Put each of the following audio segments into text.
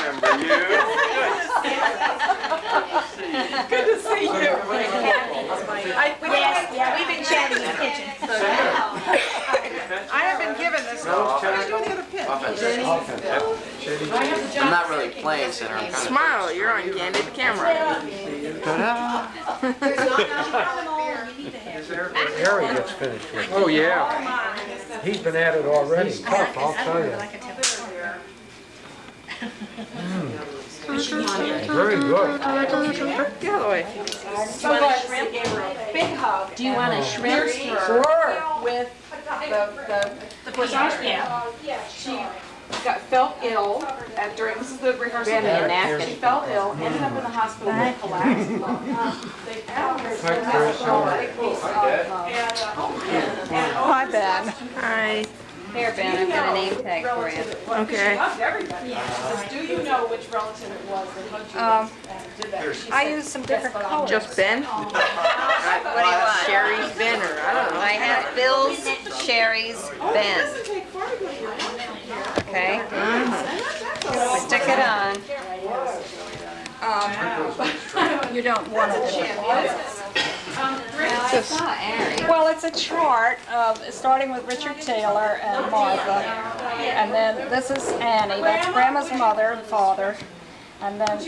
remember you. Good to see you. We've been chatting in the kitchen. I have been given this. I don't get a pin. I'm not really playing center. I'm kind of. Smile, you're on candid camera. Harry gets finished with. Oh, yeah. He's been at it already. Tough, I'll tell you. Very good. Get away. Big hug. Do you want a shrimp? Sure. With the corsage. Yeah. She felt ill during the rehearsal. She felt ill, ended up in the hospital with collapse. They found her Hi, Ben. Hi. Here, Ben, I've got a name tag for you. Okay. She loved everybody. Says, do you know which relative it was that hugged you and did that? She I said, used some different colors. Just Ben? What do you want? Sherry's Ben, or I don't know. I have Bill's, Sherry's, Ben. doesn't take far to go to your house from here. Okay? Stick it on. You don't want to do it. I saw Ari. Well, it's a chart of starting with Richard Taylor and Martha, and then this is Annie. That's Grandma's mother and father, and then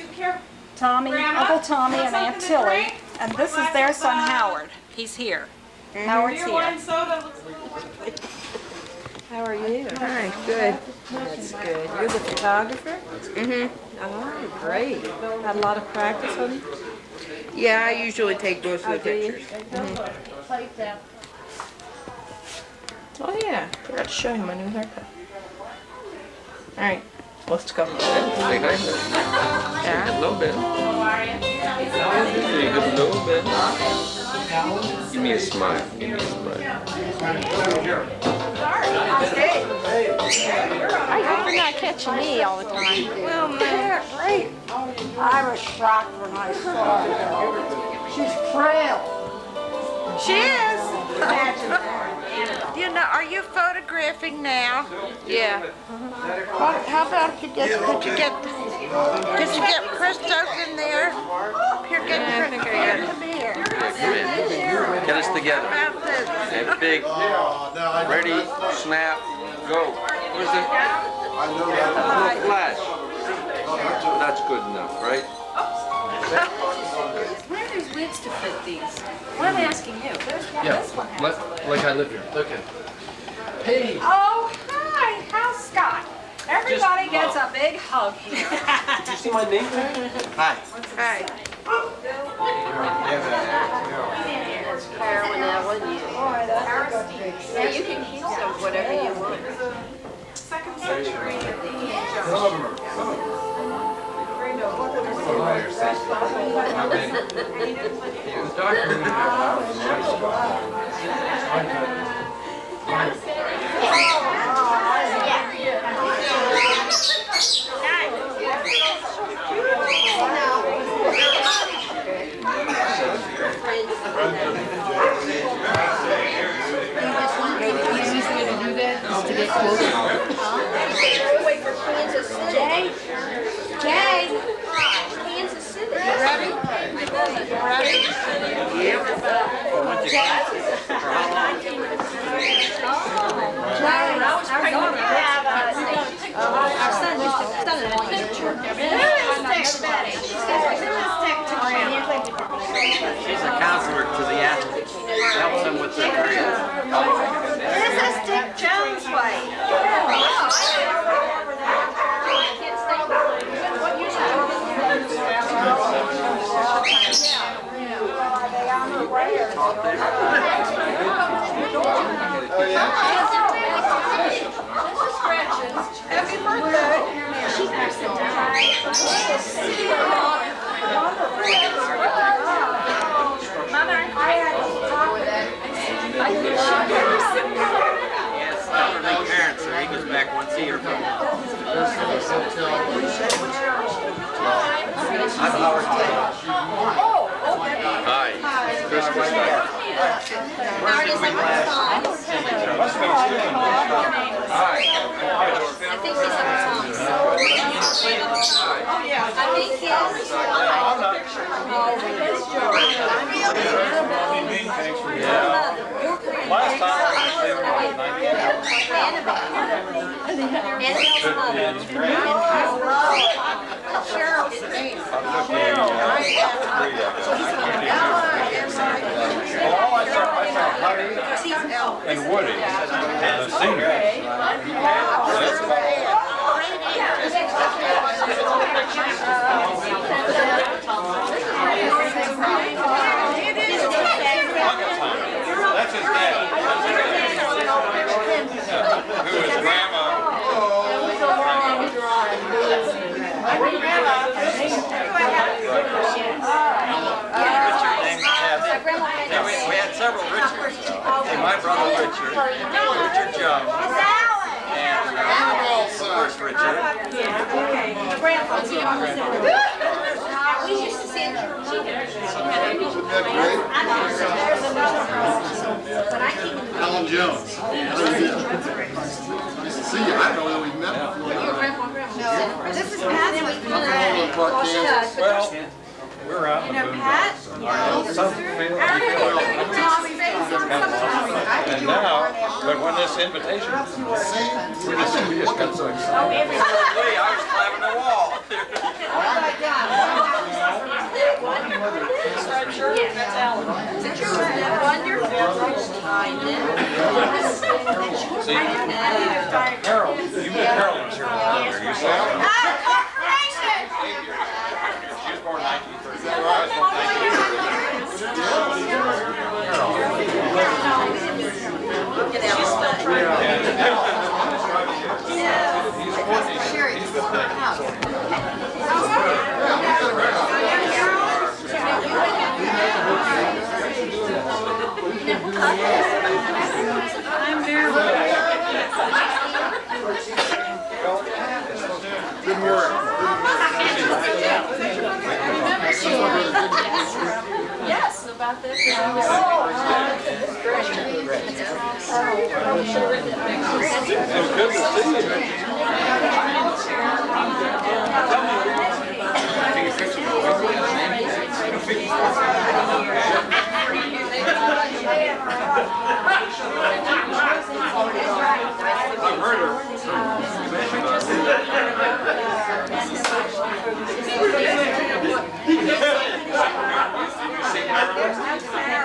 Tommy, Uncle Tommy, and Aunt Tilly, and this is their son Howard. He's here. Howard's Your here. wine soda looks a little How are you? Hi, good. That's good. You're the photographer? Mm-hmm. Oh, great. Had a lot of practice on you? Yeah, I usually take most of the do you? pictures. Oh, yeah. Forgot to show him my new haircut. All right. Let's go. Say hi. Yeah. A little bit. Say a little bit. Give me a smile. Give me a smile. I hope you're not catching me all the time. Well, no. Great. I was shocked when I saw her. She's frail. She is. You know, are you photographing now? Yeah. Well, how about you get, did you get Christos in there? Here, get Christos. Come here. Come in. Get us together. How about this? Okay, big. Ready, snap, go. Where's the flash? That's good enough, right? Where are these wigs to fit these? Well, I'm asking you. Yeah, like I live here. Okay. Hey! Oh, hi. How's Scott? Everybody gets a big hug here. Did you see my name tag? Hi. Hi. Heroin now, wouldn't you? Yeah, you can keep some, whatever you want. second century. Jay, Kansas City. ready? Ready? Yep. Our son used to study a picture. She's a counselor to the athletes. Helps them with their career. This is Dick Jones' way. Happy birthday. Yes, elderly parents, so he goes back once a year. I'm Howard Taylor. Hi. Chris Christopher. Where did we last? I think he's on the phone. Last time I was there was 19. And Woody, the senior. That's his dad. Who is Grandma? We had several Richards. My brother Richard, Richard Jones, and the first Richard. Alan Jones. Nice to see you. I don't know we met before. This is Pat's. Well, we're out in the boondocks. And now, but when this invitation, we just got so excited. I was climbing the wall. See, Harold, you met Harold was here earlier. You saw him. She was born 1930. I was born Good work. Yes, about this. Good to see you.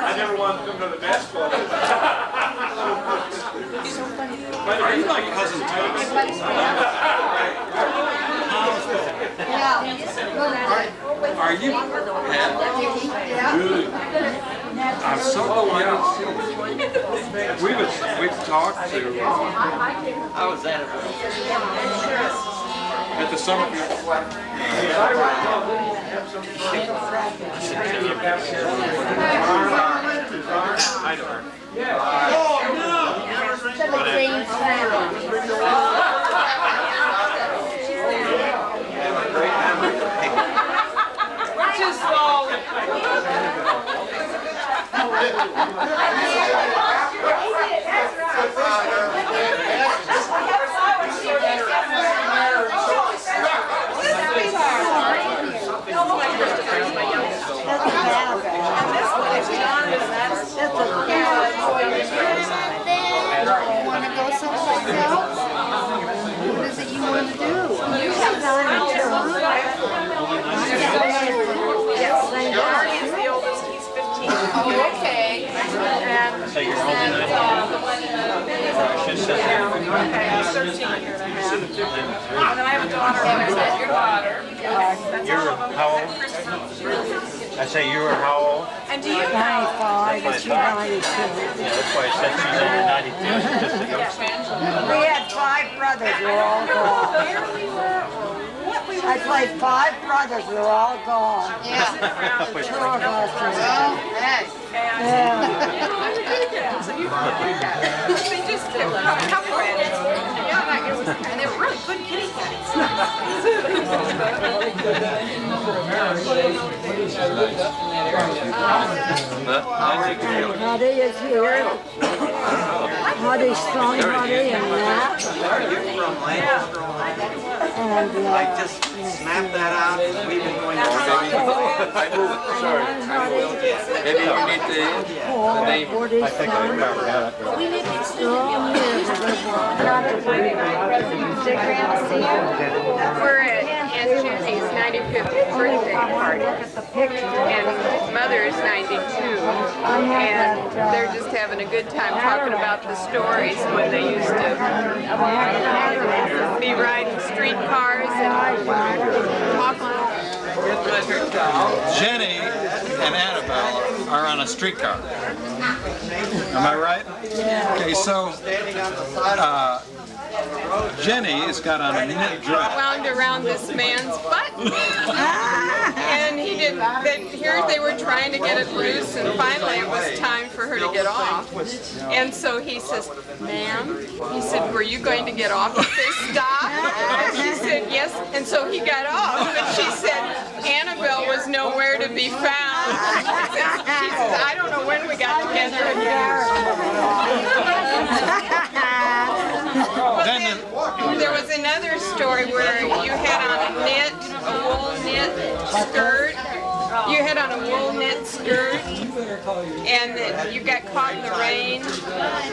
I never wanted to come to the basketball. But are you my cousin Thomas? Are you? Good. I'm so delighted to see you. We've talked to. How was that? At the summer. I know her. We're too slow. Want to go someplace else? What is it you want to do? You have time to Marty is the oldest, he's 15. Oh, okay. So you're holding it? Okay, he's 13 and a half. And then I have a daughter, your daughter. You're how old? I say you were how old? And do you know? 95, it's 92. Yeah, that's why I said she's under 92. Just a youngster. We had 5 brothers, we were all gone. I played 5 brothers, we were all gone. Yeah. 2 of us. So you they just did a couple of it. Yeah, it was, and they were really good kitty cats. Huddy is here. Huddy's strong, Huddy, and that. And Just snap that out. We've been going Sorry. Maybe you need the name. I think I remember that. We're at Aunt Judy's 95th birthday party, and Mother's 92, and they're just having a good time talking about the stories when they used to be riding streetcars and talking. Jenny and Annabelle are on a streetcar. Am I right? Okay, so Jenny has got on a knit dress. Wound around this man's butt, and he didn't. Here they were trying to get it loose, and finally it was time for her to get off. And so he says, "Ma'am," he said, "were you going to get off if they stopped?" And she said, "Yes." And so he got off, but she said Annabelle was nowhere to be found. She says, "I don't know when we got together again." There was another story where you had on a wool knit skirt. You had on a wool knit skirt, and you got caught in the rain.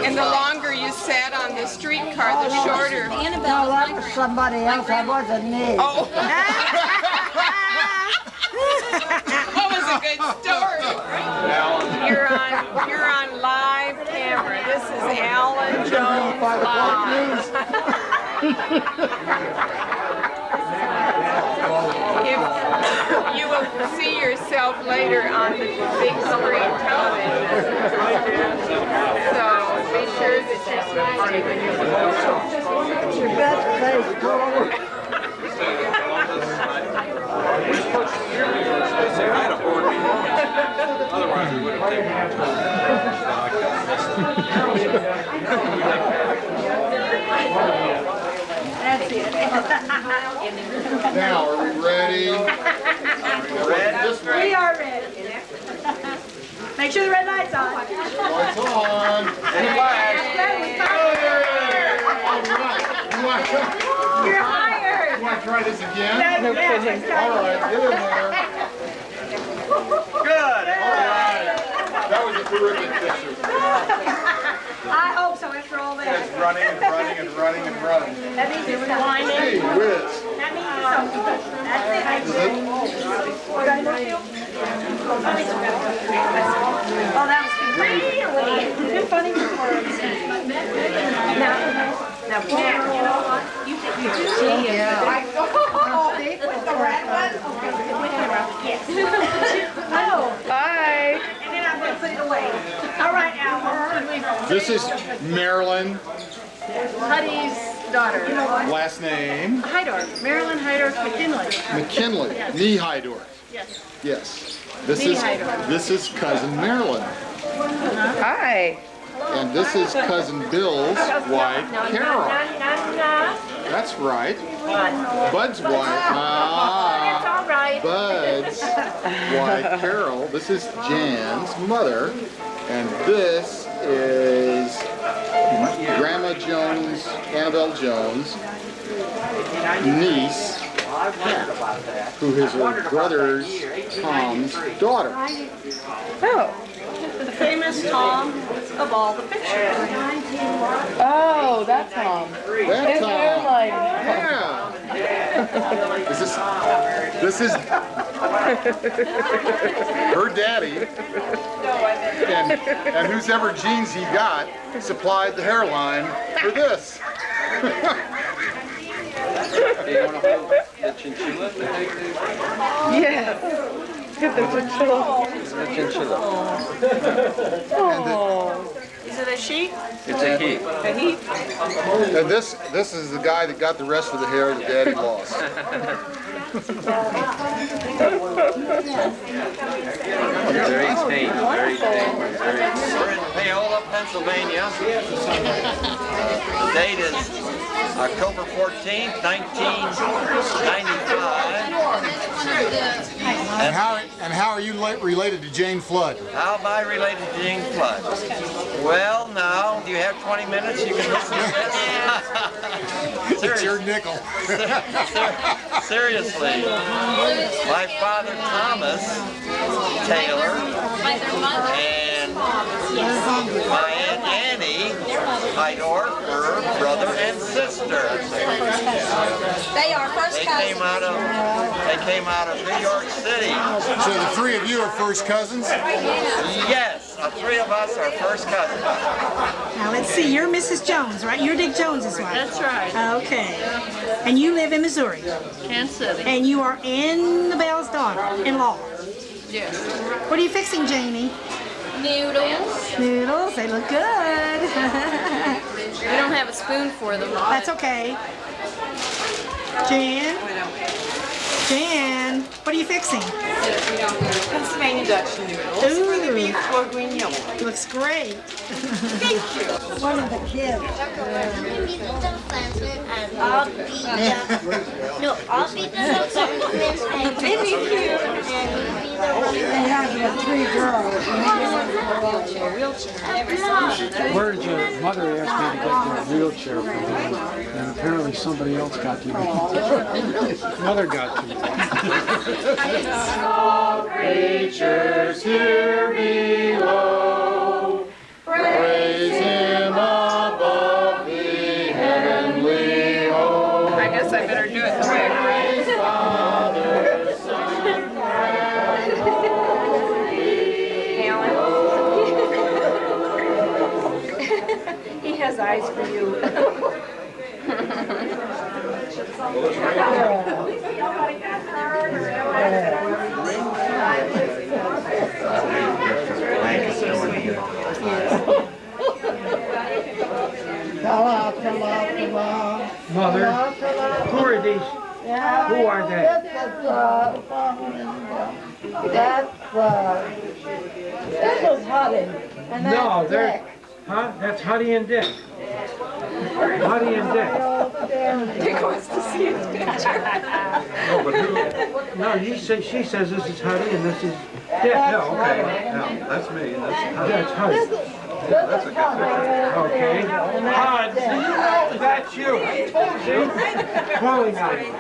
And the longer you sat on the streetcar, the shorter. no, that was somebody else. That wasn't me. Oh. That was a good story. You're on live camera. This is Alan Jones live. If you will see yourself later on the big screen television, so be sure that you're smiling when you're Your best face, Cole. I had a board meeting. Otherwise, we would have taken That's it. Now, are we ready? We are ready. Make sure the red light's on. Lights on. You're hired. You want to try this again? No kidding. All right, get in there. Good. All right. That was a terrific picture. I hope so after all that. It's running and running and running and running. That means it's whining. Gee whiz. That means it's something. That's it. Oh, that was really funny words. Now, you know what? You think you do? Yeah. With the red one? Yes. Oh. Bye. And then I'm going to put it away. All right, Al. This is Marilyn. Huddy's daughter. Last name? Hydorf. Marilyn Hydorf McKinley. McKinley. Nee Hydorf. Yes. Yes. This is cousin Marilyn. Hi. And this is cousin Bill's wife, Carol. That's right. Bud's wife. Bud's wife, Carol. This is Jan's mother. And this is Grandma Jones, Annabelle Jones' niece, who is her brother Tom's daughter. Oh. The famous Tom of all the pictures. Oh, that's Tom. That His Tom. hairline. Yeah. This is her daddy, and whose ever genes he got supplied the hairline for this. Do you want to hold the chinchilla? Yes. Get the chinchilla. The chinchilla. Oh. Is it a sheep? It's a he. A heap? And this is the guy that got the rest of the hair that Daddy lost. Very tame, very tame. We're in Paola, Pennsylvania. The date is October 14th, 1995. And how are you related to Jane Flood? How am I related to Jane Flood? Well, now, do you have 20 minutes? You can listen to this. It's your nickel. Seriously, my father Thomas Taylor and my Aunt Annie Hydorf were brother and sister. They are first They cousins. came out of New York City. So the three of you are first cousins? Yes, the three of us are first cousins. Now let's see, you're Mrs. Jones, right? You're Dick Jones's wife. That's right. Okay. And you live in Missouri. Kansas City. And you are Annabelle's daughter-in-law. Yes. What are you fixing, Jamie? Noodles. Noodles, they look good. We don't have a spoon for them. That's okay. Jan, what are you fixing? Pennsylvania Dutch noodles for the beef bourguignon. Looks great. Thank you. One of the kids. I'll be the supplements and Thank you. They have the three girls. Where did your mother ask me to get your wheelchair from home? And apparently somebody else got you. Mother got you. Creatures here below, praise Him above the heavenly host. I guess I better do it quick. He has eyes for you. Mother, who are these? Who are they? This is Huddy. And No, that's they're, Dick. huh? That's Huddy and Dick. Huddy and Dick. Dick wants to see his picture. No, but who? No, she says this is Huddy and this is Dick. Yeah, okay. Yeah, that's me. That's Huddy. That's a good picture. Okay. Hud, that's you. See? Calling on you.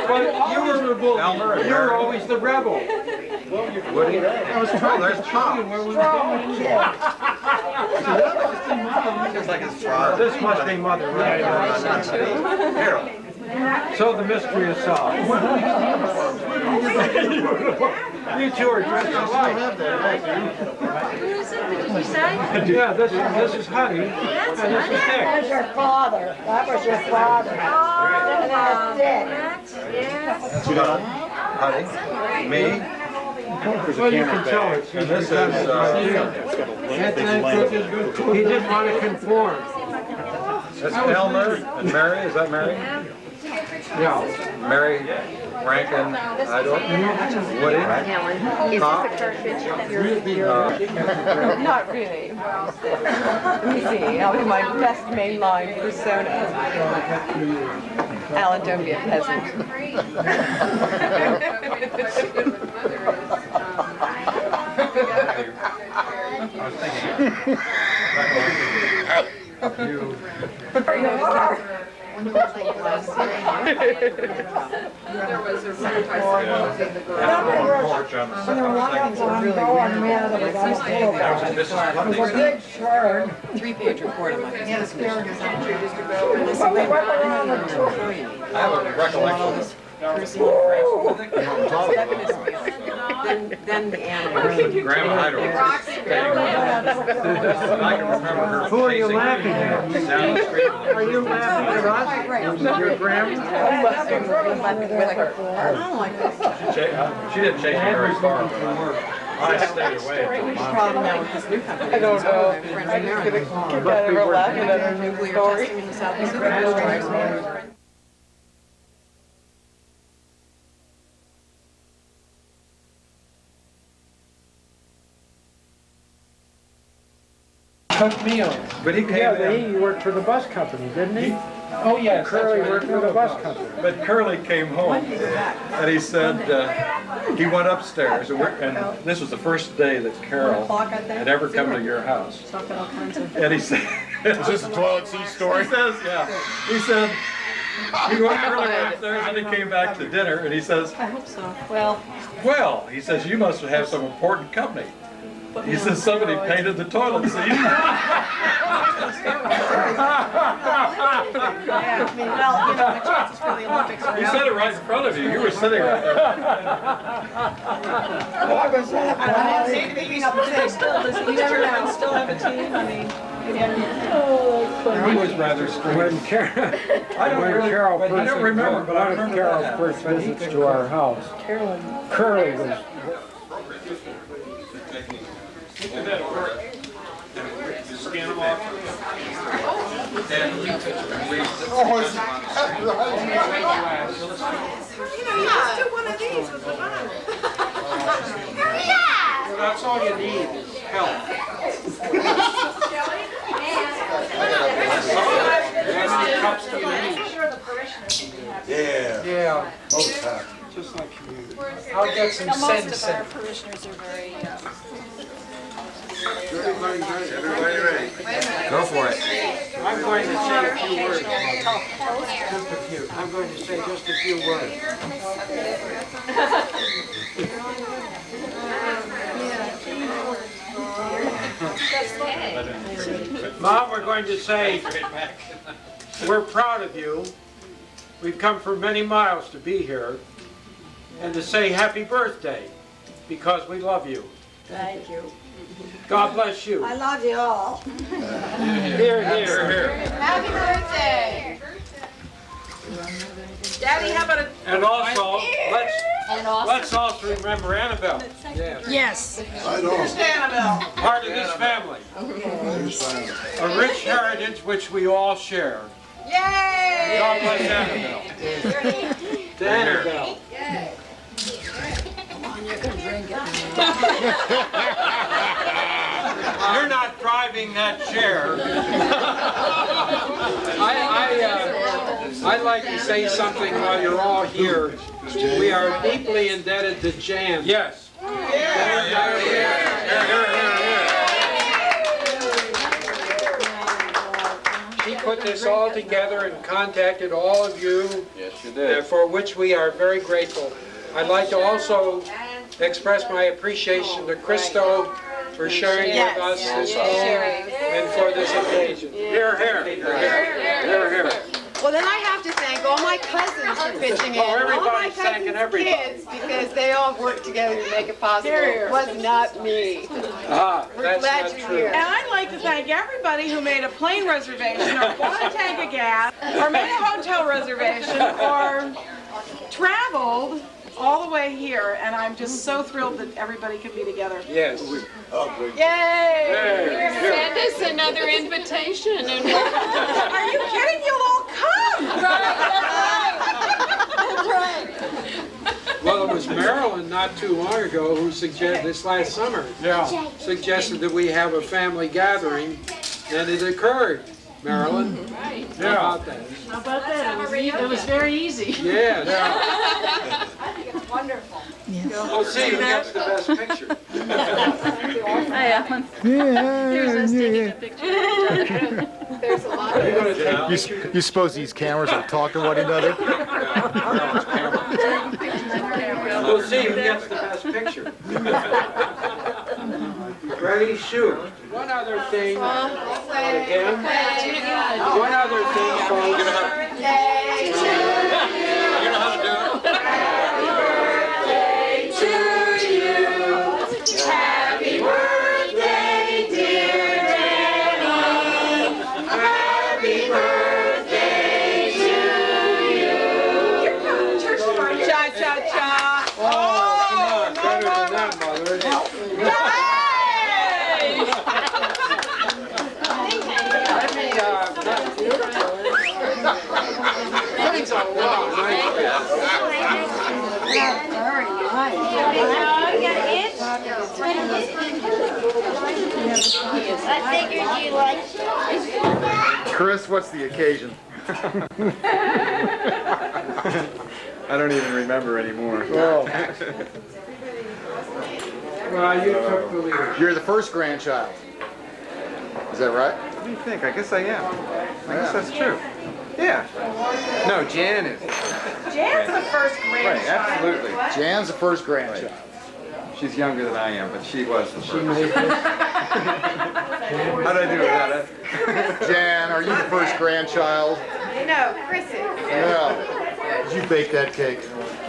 But you were the bully. Elmer and You were Mary. always the rebel. Woody? I was trying. There's Pop. Where we were going. Just like his father. This must be Mother, right? Harold. So the mystery is solved. You two are dressed alike. Yeah, this is Huddy, and this is That's Dick. your father. That was your father. And that's Dick. Honey, me, Well, you can tell it's. and this is, He didn't want to conform. that's Elmer and Mary. Is that Mary? Yeah. Mary Rankin, I don't, Woody? Pop? Not really. Let me see. I'll do my best mainline persona. Alan, don't be a peasant. I was thinking. You. Three-page report on my business mission. I have a recollection. Then the animal. Grandma Hydro. I can remember her. Who are you laughing at? Down the street. Are you laughing at us? Your grandma? She didn't chase me very far, but I stayed away. Problem now with this new company. I don't know. I'm just gonna kick out of her laughing at her nuclear testing in the South Pacific. Cooked meals. But he came Yeah, in. he worked for the bus company, didn't he? Oh, yeah, Curly worked for the bus company. But Curly came home and he said, he went upstairs and this was the first day that Carol had ever come to your house. And he said, Is this a toilet seat story? He says, yeah. He said, he went upstairs and he came back to dinner and he says, I hope so. well, he says, you must have some important company. He says, somebody painted the toilet seat. Well, you know, the chances for the Olympics are He out. said it right in front of you. You were sitting right there. You never know. Still have a team. I mean, He was rather strange. When Carol first visits to our house, Curly was. Scan them off. Do one of these with the bottom. That's all you need is help. How many cups do you need? Yeah. Just like community. I'll get some most sense. of our parishioners are very. Everybody ready? Go for it. I'm going to say a few words. Just a few. I'm going to say just a few words. Mom, we're going to say we're proud of you. We've come from many miles to be here and to say happy birthday because we love you. Thank you. God bless you. I love you all. Here, here. Happy birthday. Daddy, how about a... And also, let's also remember Annabelle. Yes. Here's to Annabelle. Part of this family. A rich heritage which we all share. Yay! God bless Annabelle. To Annabelle. You're not driving that chair. I'd like to say something while you're all here. We are deeply indebted to Jan. Yes. She put this all together and contacted all of you. Yes, you did. For which we are very grateful. I'd like to also express my appreciation to Christo for sharing with us this home and for this occasion. Here, here. Well, then I have to thank all my cousins for pitching in. Oh, All my everybody's thanking cousins' everybody. kids, because they all worked together to make it possible. It was not me. That's glad not you're true. here. And I'd like to thank everybody who made a plane reservation, or bought a tank of gas, or made a hotel reservation, or traveled all the way here. And I'm just so thrilled that everybody could be together. Yes. Yay! Send us another invitation. And Are you kidding? You'll all come! That's right. Well, it was Marilyn not too long ago who suggested, this last summer, suggested that we have a family gathering, and it occurred. Marilyn? How about that? How about that? It was very easy. Yes. I think it's wonderful. We'll see who gets the best picture. Hi, Alan. Here's us taking a picture. There's a lot Are you of going to take You suppose these cameras are talking to one another? We'll see who gets the best picture. Ready, shoot. One other thing, again. One other thing, folks. You know how to do it? Happy birthday, dear Danny. Happy birthday to you. Cha cha cha. Oh, come on, better than that, Mother. That's a lot. I figured you liked Chris, what's the occasion? I don't even remember anymore. Well, Well, you took the lead. you're the first grandchild. Is that right? What do you think? I guess I am. I guess that's true. Yeah. No, Jan is. Jan's the first Right, grandchild. absolutely. Jan's the first grandchild. She's younger than I am, but she was the She first. made this. How'd I do without it? Jan, are you the first grandchild? No, Chris is. Yeah. Did you bake that cake?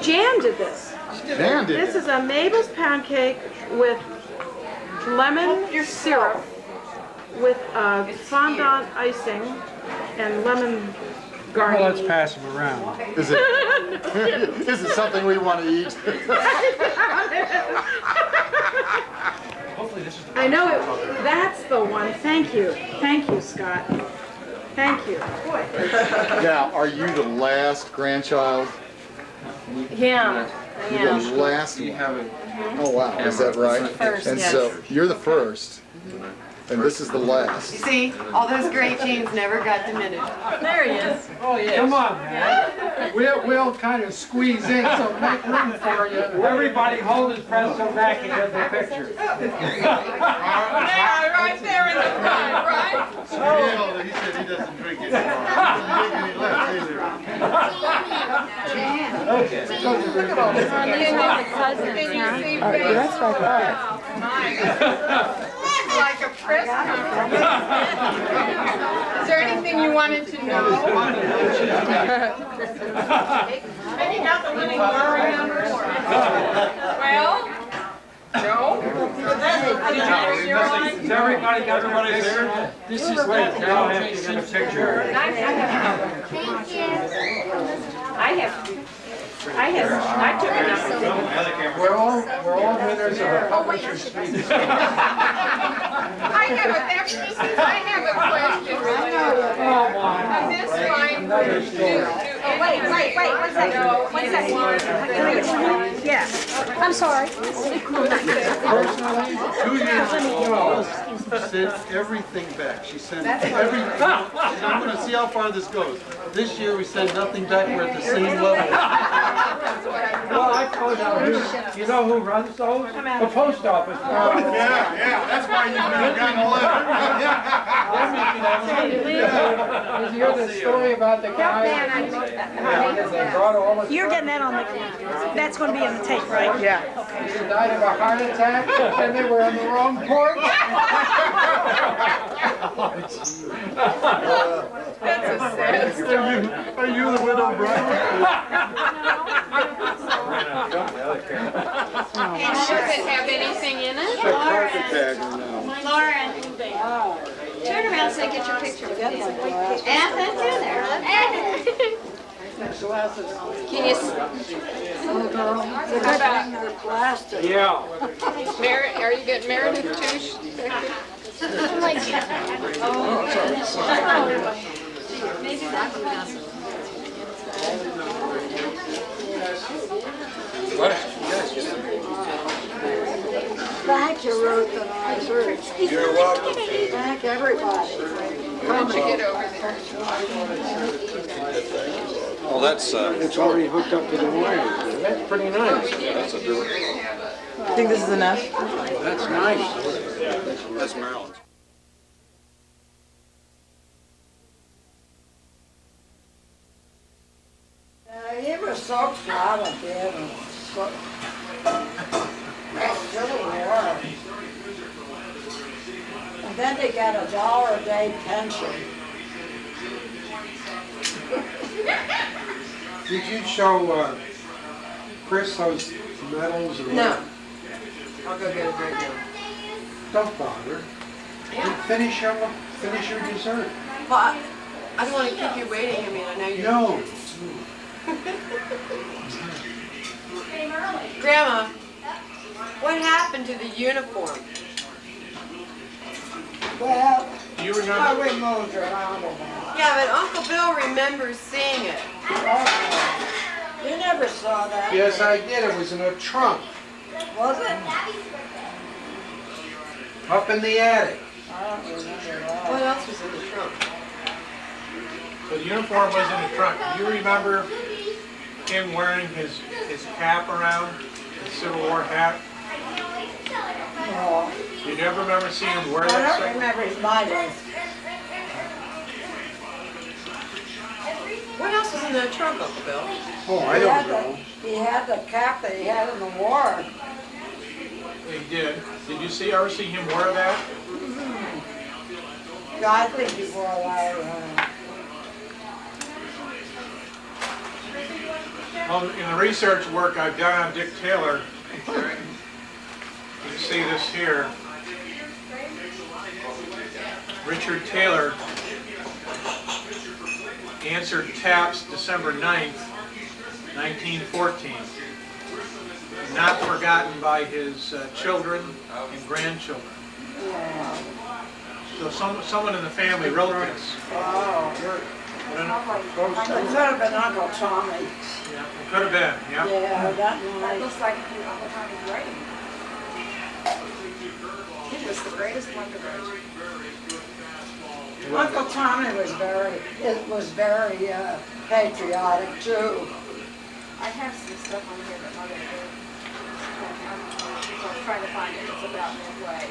Jan did this. Jan did This it. is a Mabel's pound cake with lemon syrup, with fondant icing and lemon garnish. Well, let's pass them around. Is it? Is it something we want to eat? I know it. That's the one. Thank you. Thank you, Scott. Thank you. Now, are you the last grandchild? Yeah. You're the last one. Oh wow, is that right? First, And yes. so you're the first, and this is the last. See, all those great genes never got diminished. There he is. Come on, man. We'll kind of squeeze in, so make room for you. Everybody hold his pencil back and get the picture. Yeah, right there in the front, right? He said he doesn't drink anymore. Okay. Look at all this. Can you see Betty? That's what I Like a press conference. Is there anything you wanted to know? Maybe not the living worry numbers. Well, no. Has everybody got their picture? This is where Carol has to get a picture. I took enough. We're all winners of a publisher's speech. I have a question. Oh, my. On this line, Wait, one second. One second. Yeah. I'm sorry. 2 years ago, she sent everything back. She sent everything. She said, I'm going to see how far this goes. This year we sent nothing back. We're at the same level. Well, I found out you know who runs those? The post office. Yeah, that's why you got Did you hear the story about the guy? They brought all the You're getting that on the, that's going to be on the tape, right? Yeah. He died of a heart attack and they were on the wrong port. that's a sad story. Are you the widow bride? And does it have anything in it? Lauren. Turn around so I get your picture. Anthony's in there. Can you? Yeah. Are you getting Meredith Touche? Maybe that's Thank you, Ruth and Arthur. You're welcome. Thank everybody. Why don't you get over there? Oh, that's, It's already hooked up to the wires. That's pretty nice. that's a different, Think this is enough? That's nice. that's Maryland's. He was so proud of him. So, really was. And then they got $1 a day pension. Did you show Chris those medals? Or No. I'll go get it right now. Don't bother. Finish your dessert. Well, I don't want to keep you waiting. I mean, I know you. No. Grandma, what happened to the uniform? Well, You I remember? removed her out of that. Yeah, but Uncle Bill remembers seeing it. You never saw that. Yes, I did. It was in a trunk Was it? up in the attic. I don't remember that. What else was in the trunk? So the uniform was in the trunk. Do you remember him wearing his cap around, his Civil War hat? No. You never remember seeing him wear I that? don't remember his medals. What else is in that trunk, Uncle Bill? Oh, I don't know. He had the cap that he had in the war. He did. Did you ever see him wear that? Yeah, I think he wore that. Well, in the research work I've done on Dick Taylor, you can see this here. Richard Taylor answered taps December 9th, 1914. Not forgotten by his children and grandchildren. So someone in the family wrote this. Oh. It could have been Uncle Tommy. Yeah, it could have been, yeah. Yeah, that Looks like Uncle Tommy's writing. He was the greatest one to write. Uncle Tommy was very patriotic too. I have some stuff on here that Mother did. I'm trying to find it. It's about midway.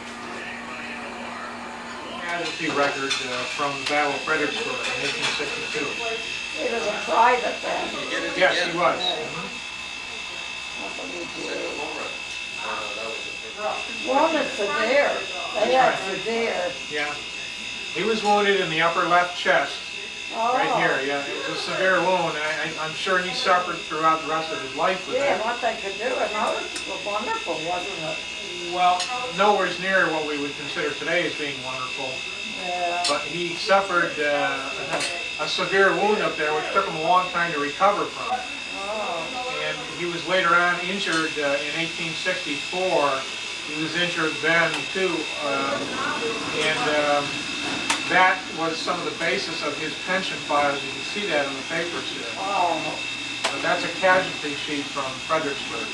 Casualty record from the Battle of Fredericksburg in 1862. He was a private then. Yes, he was. Wounded severe. They had severe. Yeah. He was wounded in the upper left chest. Right here, yeah. It was a severe wound, and I'm sure he suffered throughout the rest of his life with Yeah, that. what they could do, and that was wonderful, wasn't it? Well, nowhere near what we would consider today as being wonderful. Yeah. But he suffered a severe wound up there, which took him a long time to recover from. And he was later on injured in 1864. He was injured then too, and that was some of the basis of his pension files. You can see that in the papers here. Oh. But that's a casualty sheet from Fredericksburg.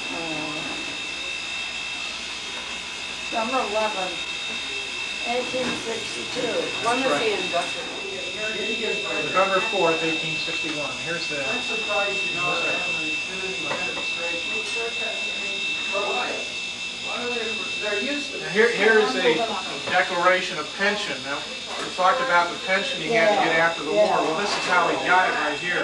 Summer 11, 1862. When was he right. inducted? November 4th, 1861. Here's the... Here's a declaration of pension. Now, we talked about the pension he had to get after the war. Well, this is how he got it right here.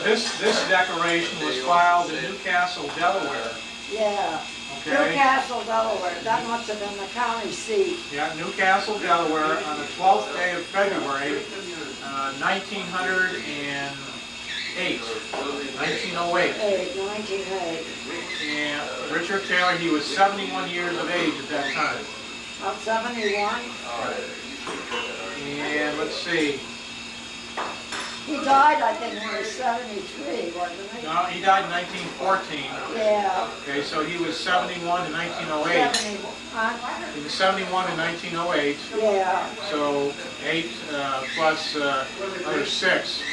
This declaration was filed in Newcastle, Delaware. Yeah. Okay. Newcastle, Delaware. That must have been the county seat. Yeah, Newcastle, Delaware, on the 12th day of February, 1908. 1908. 1908. And Richard Taylor, he was 71 years of age at that time. I'm 71. And let's see. He died, I think, when he was 73, wasn't he? No, he died in 1914. Yeah. Okay, so he was 71 in 1908. 71. He was 71 in 1908. Yeah. So 8 plus another 6. So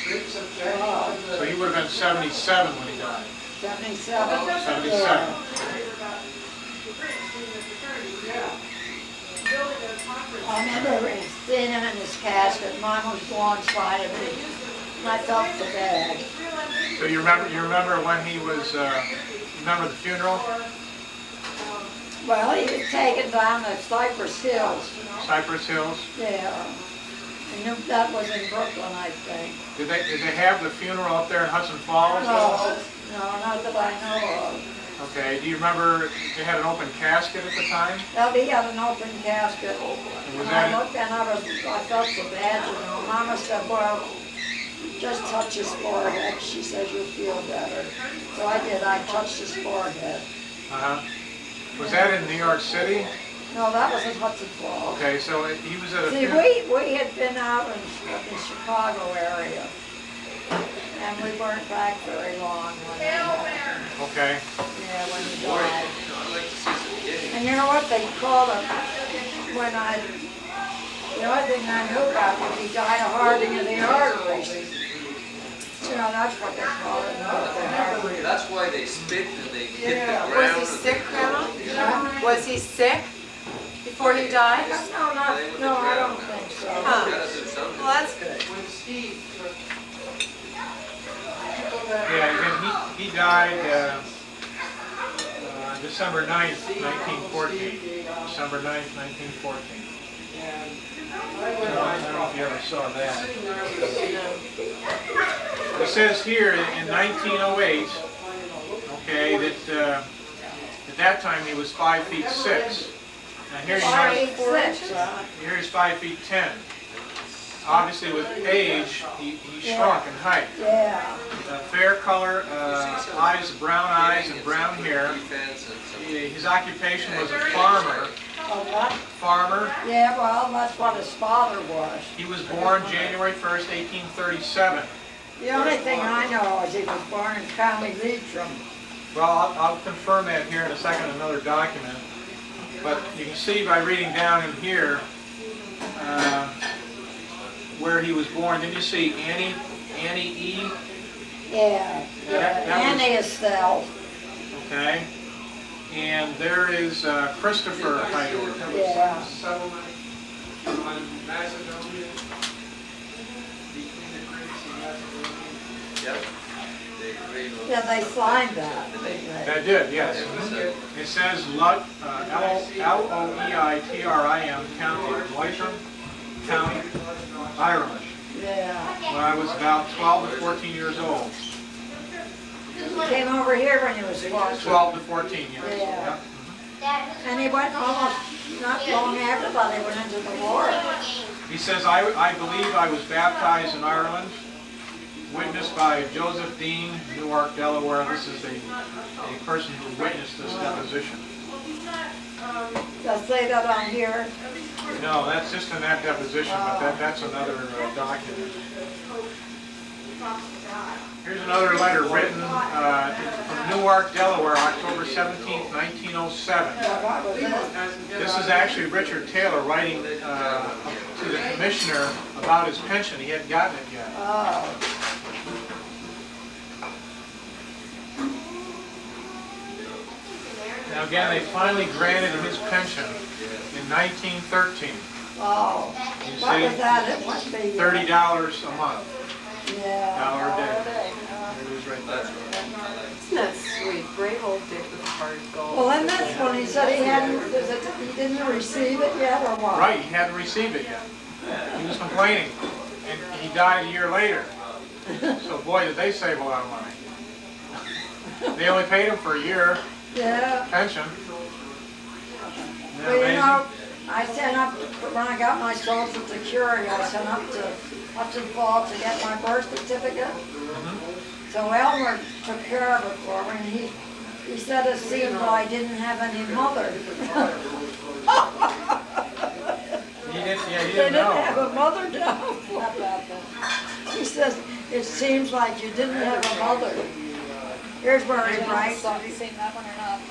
he would have been 77 when he died. 77? 77. I remember seeing him in his casket. Mine was alongside of me. And I felt so bad. So you remember when he was, remember the funeral? Well, he was taken down to Cypress Hills. Cypress Hills? Yeah. And that was in Brooklyn, I think. Did they have the funeral up there in Hudson Falls? No, not that I know of. Okay, do you remember they had an open casket at the time? Well, he had an open casket. Was And that I looked and I felt so bad, you know. Mama said, well, just touch his forehead. She said, you'll feel better. So I did. I touched his forehead. Uh-huh. Was that in New York City? No, that was in Hudson Falls. Okay, so he was at a See, funeral. we had been out in the Chicago area. And we weren't back very long when it happened. Okay. Yeah, when he died. And you know what they called him the only thing I knew about was he died of hardening of the arteries. You know, that's what they call it. That's why they spit and they hit Yeah. the ground. Was he sick, Grandma? Was he sick? before you died? No, I don't think so. Well, that's good. Yeah, he died December 9th, 1914. December 9th, 1914. I don't know if you ever saw that. It says here in 1908, okay, that at that time he was 5'6". Now here he's 5 feet 10. Obviously with age, he shrunk in height. Yeah. Fair color, brown eyes and brown hair. His occupation was a farmer. What? Farmer. Yeah, well, that's what his father was. He was born January 1st, 1837. The only thing I know is he was born in County Leitrim. Well, I'll confirm that here in a second, another document. But you can see by reading down in here where he was born. Did you see Annie E? Yeah, Annie Estelle. Okay. And there is Christopher Heidel. Yeah. Yeah, they signed that. That did, yes. It says L-O-E-I-T-R-I-M County, Leitrim County, Ireland. Yeah. When I was about 12 to 14 years old. He came over here when he was 14. 12 to 14 years. Yeah. And he went almost not long after that he went into the war. He says, I believe I was baptized in Ireland, witnessed by Joseph Dean, Newark, Delaware. This is a person who witnessed this deposition. Does it say that on here? No, that's just in that deposition, but that's another document. Here's another letter written from Newark, Delaware, October 17th, 1907. This is actually Richard Taylor writing to the commissioner about his pension. He hadn't gotten it yet. Now again, they finally granted him his pension in 1913. Oh, You what see, was that? It must be $30 a month. Yeah. $1 a day. There it is right there. Isn't that sweet? Brave old Dick with a heart of gold. Well, then that's when he said he didn't receive it yet, or what? Right, he hadn't received it yet. He was complaining, and he died a year later. So boy, did they save a lot of money. They only paid him for a year pension. Isn't that Well, you amazing? know, I sent up, when I got my Social Security, I sent up to Hudson Falls to get my birth certificate. So Elmer took care of it for me, and he said it seemed that I didn't have any mother. He didn't They didn't know. have a mother down. He says, it seems like you didn't have a mother. Here's where he writes.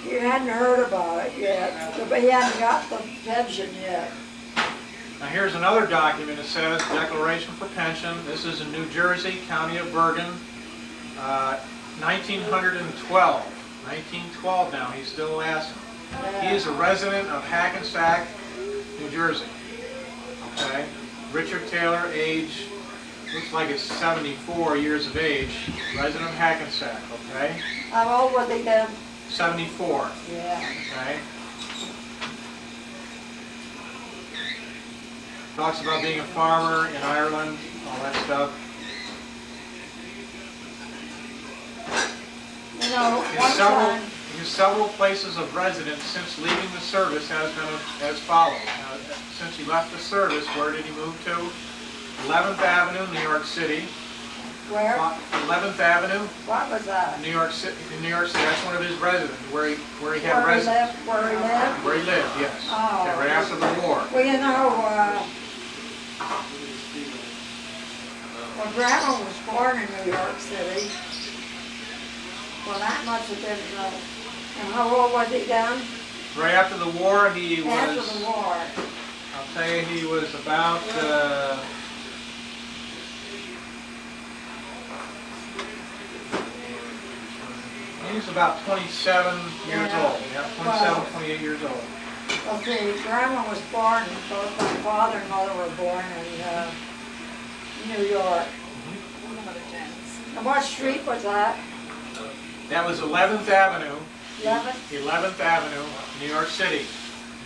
You hadn't heard about it yet, but he hadn't got the pension yet. Now here's another document. It says Declaration for Pension. This is in New Jersey, County of Bergen, 1912. 1912 now. He's still asking. He is a resident of Hackensack, New Jersey. Okay. Richard Taylor, age, looks like it's 74 years of age. Resident of Hackensack. Okay. How old was he then? 74. Yeah. Okay. Talks about being a farmer in Ireland, all that stuff. You know, one time, His several places of residence since leaving the service has been as follows. Now, since he left the service, where did he move to? 11th Avenue, New York City. where? 11th Avenue, What was that? New York City. In New York City, that's one of his residences, where he had Where he residence. lived, where he lived? Where he lived, yes. Oh. Okay, right after the war. Well, you know, well, Grandma was born in New York City. Well, that must have been, and how old was he then? Right after the war, he was. After the war. I'll tell you, he was about. He was about 27 years old. Yeah, 27, 28 years old. Well, see, Grandma was born, both my father and mother were born in New York. And what street was that? That was 11th Avenue, 11th? 11th Avenue, New York City.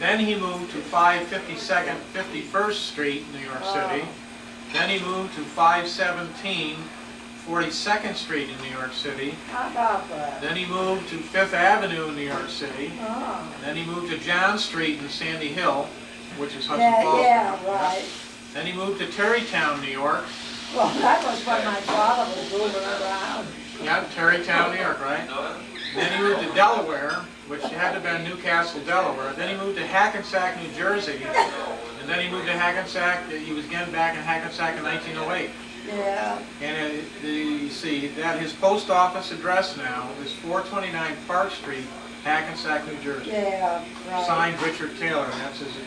Then he moved to 552nd, 51st Street, New York City. Then he moved to 517, 42nd Street in New York City. How about that? Then he moved to 5th Avenue in New York City. Oh. Then he moved to John Street in Sandy Hill, which is Hudson Yeah, Falls. yeah, right. Then he moved to Tarrytown, New York. Well, that was when my father was moving around. Yeah, Tarrytown, New York, right? Then he moved to Delaware, which had to have been Newcastle, Delaware. Then he moved to Hackensack, New Jersey. And then he moved to Hackensack. He was again back in Hackensack in 1908. Yeah. And you see that his post office address now is 429 Park Street, Hackensack, New Jersey. Yeah, right. Signed Richard Taylor, and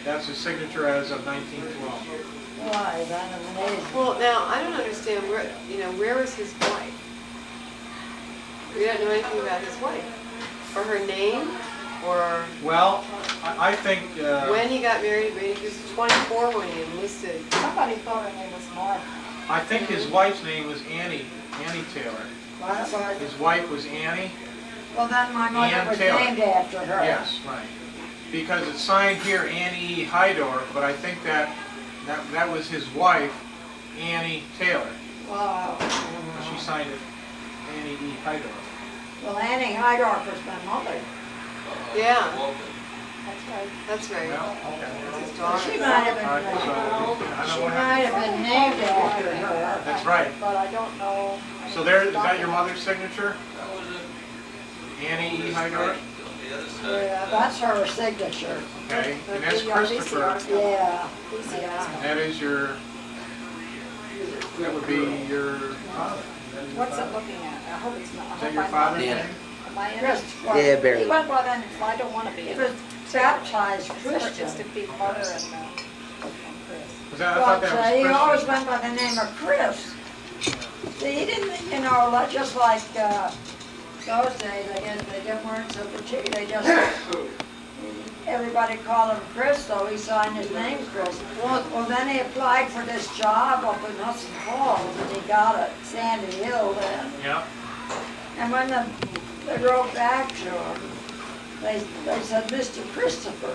that's his signature as of 1912. Why, that's amazing. Well, now, I don't understand, where was his wife? We don't know anything about his wife. Or her name, or Well, I think... when he got married. He was 24 when he enlisted. Somebody thought her name was Martha. I think his wife's name was Annie Taylor. What? His wife was Annie. Well, then my mother Ann was Taylor. named after her. Yes, right. Because it's signed here Annie E. Hydorf, but I think that was his wife, Annie Taylor. Wow. She signed it Annie E. Hydorf. Well, Annie Hydorf was my mother. Yeah. That's right. That's right. Well, okay. That's his daughter. She might have been, All right, so, I she don't know what might happened. have been named after her. That's right. But I don't know. So there, is that your mother's signature? Annie E. Hydorf? Yeah, that's her signature. Okay, and that's Christopher. Yeah. That is your, that would be your father. What's it looking at? I hope it's not. Is that your father's name? Am I in it? Christopher. Yeah, barely. He went by the, Well, I don't want to be he in was it. baptized Or Christian. just to be mother and Chris. Was that, I thought But that he was always Christian. went by the name of Chris. See, he didn't, just like those days, I guess they didn't weren't so particular. They just, everybody called him Chris, so he signed his name Chris. Well, then he applied for this job up in Hudson Falls, and he got it, Sandy Hill then. Yeah. And when they wrote back to him, they said, Mr. Christopher.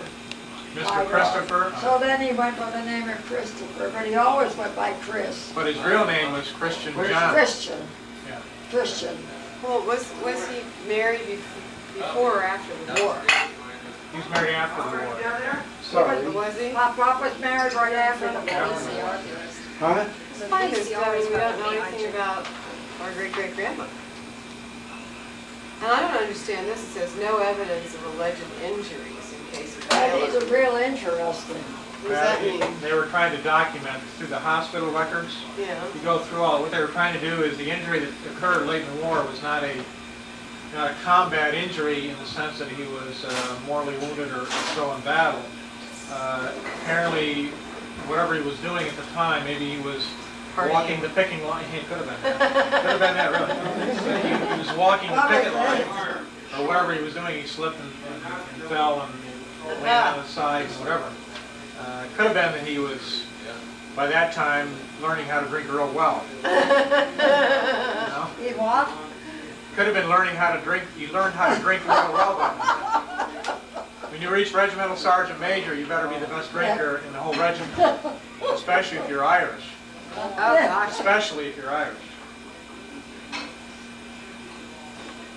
Mr. Christopher. So then he went by the name of Christopher, but he always went by Chris. But his real name was Christian John. Christian. Yeah. Christian. Well, was he married before or after the war? He was married after the war. Sorry. Was he? My pop was married right after the war. Huh? It's fine, because we don't know anything about our great-great-grandmother. And I don't understand this. It says no evidence of alleged injuries in case of That is Taylor. a real interesting. What does that mean? They were trying to document through the hospital records. Yeah. You go through all, what they were trying to do is the injury that occurred late in the war was not a combat injury in the sense that he was mortally wounded or so in battle. Apparently, whatever he was doing at the time, maybe he was walking the picking line. It could have been that. Could have been that, really. He was walking the picket line, or whatever he was doing. He slipped and fell and landed on his side and whatever. It could have been that he was, by that time, learning how to drink real well. You know? He what? Could have been learning how to drink. You learned how to drink real well by now. When you reach regimental sergeant major, you better be the best drinker in the whole regiment, especially if you're Irish. Oh, gosh. Especially if you're Irish.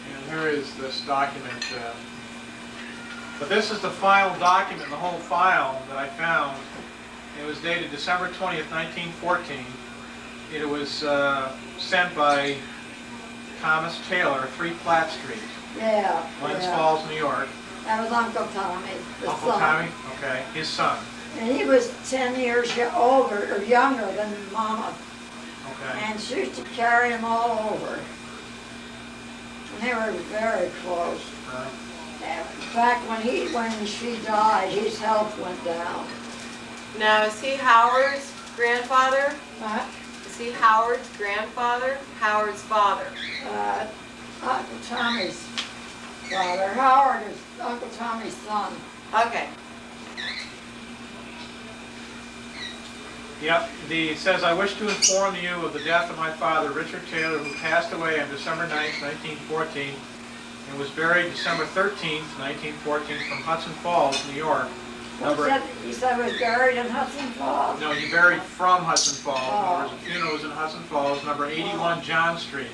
And here is this document. But this is the final document, the whole file that I found. It was dated December 20th, 1914. It was sent by Thomas Taylor, 3 Platt Street, Yeah. Glens yeah. Falls, New York. That was Uncle Tommy, the Uncle son. Tommy? Okay, his son. And he was 10 years older or younger than Mama. Okay. And she used to carry him all over. And they were very close. In fact, when she died, his health went down. Now, is he Howard's grandfather? What? Is he Howard's grandfather? Howard's father? Uncle Tommy's father. Howard is Uncle Tommy's son. Okay. Yep, it says, I wish to inform you of the death of my father, Richard Taylor, who passed away on December 9th, 1914, and was buried December 13th, 1914, from Hudson Falls, New York. You said he was buried in Hudson Falls? No, he buried from Hudson Falls. The funeral was in Hudson Falls, number 81 John Street.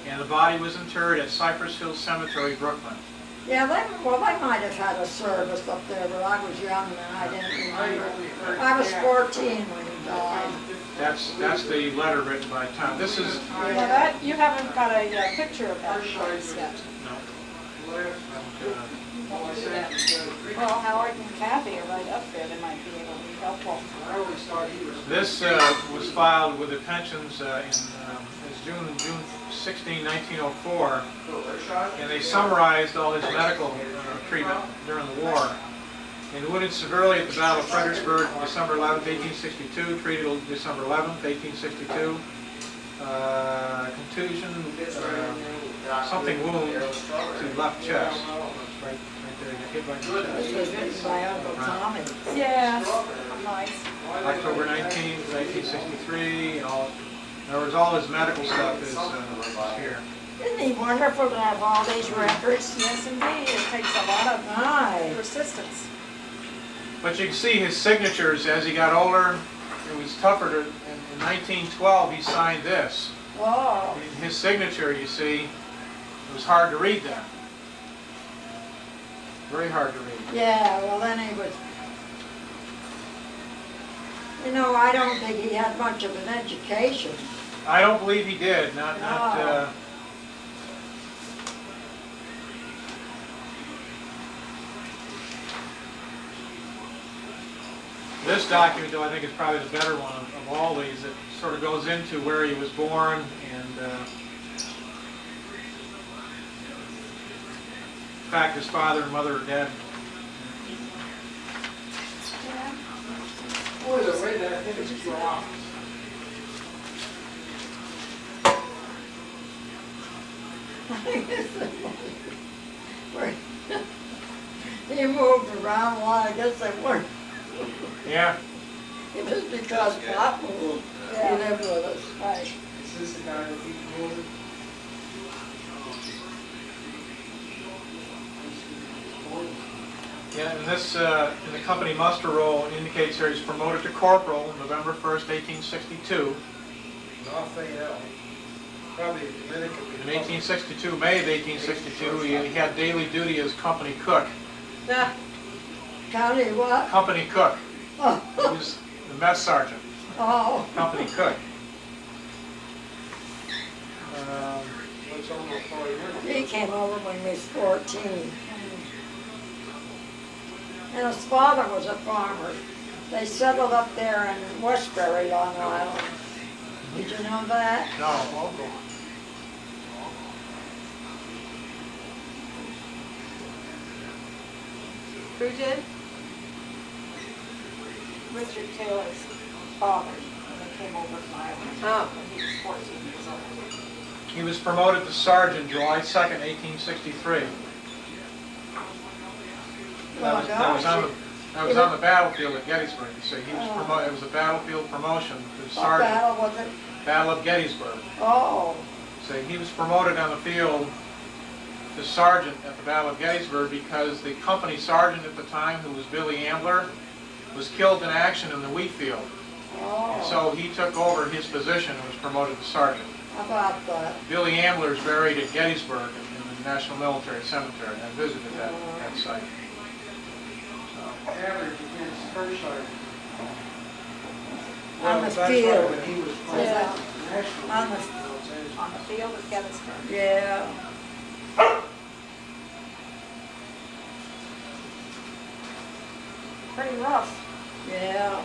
And the body was interred at Cypress Hill Cemetery, Brooklyn. Yeah, they might have had a service up there, but I was young and I didn't remember. I was 14 when he died. That's the letter written by Tom. This is... Yeah, you haven't got a picture of that yet. Well, Howard and Kathy are right up there. They might be able to be helpful. This was filed with the pensions June 16, 1904, and they summarized all his medical treatment during the war. And wounded severely at the Battle of Fredericksburg, December 11, 1862, treated December 11, 1862. Contusion, something wound to left chest. Right there, you hit by the chest. This was written by Uncle Tommy. Yeah, nice. October 19, 1963, in other words, all his medical stuff is here. Isn't he wonderful to have all these records? Yes, indeed. It takes a lot of persistence. But you can see his signatures as he got older. It was tougher to, in 1912 he signed this. Oh. His signature, you see, it was hard to read then. Very hard to read. Yeah, well then he was... You know, I don't think he had much of an education. I don't believe he did. This document, though, I think is probably the better one of all these. It sort of goes into where he was born and in fact his father and mother are dead. He moved around a lot. I guess they weren't. Yeah. It was because Pop moved. He lived with us. Right. Is this the guy that keeps moving? Yeah, and this, in the company muster roll, indicates here he's promoted to corporal November 1st, 1862. Raphael. Probably a Dominican. In 1862, May of 1862, he had daily duty as company cook. County what? Company cook. Oh. He was the mess sergeant. Oh. Company cook. He came over when he was 14. And his father was a farmer. They settled up there in Westbury, Long Island. Did you know that? No. Who did? Richard Taylor's father, when they came over to Ireland. When he was 14 years old. He was promoted to sergeant July 2nd, 1863. That was on the battlefield at Gettysburg. You see, he was promoted. It was a battlefield promotion to sergeant. What battle was it? Battle of Gettysburg. Oh. So he was promoted on the field to sergeant at the Battle of Gettysburg because the company sergeant at the time, who was Billy Ambler, was killed in action in the wheat field. Oh. And so he took over his position and was promoted to sergeant. How about that? Billy Ambler is buried at Gettysburg in the National Military Cemetery. I visited that site. Average against Kershaw. On the field. Yeah. On the field of Gettysburg. Yeah. Pretty rough. Yeah.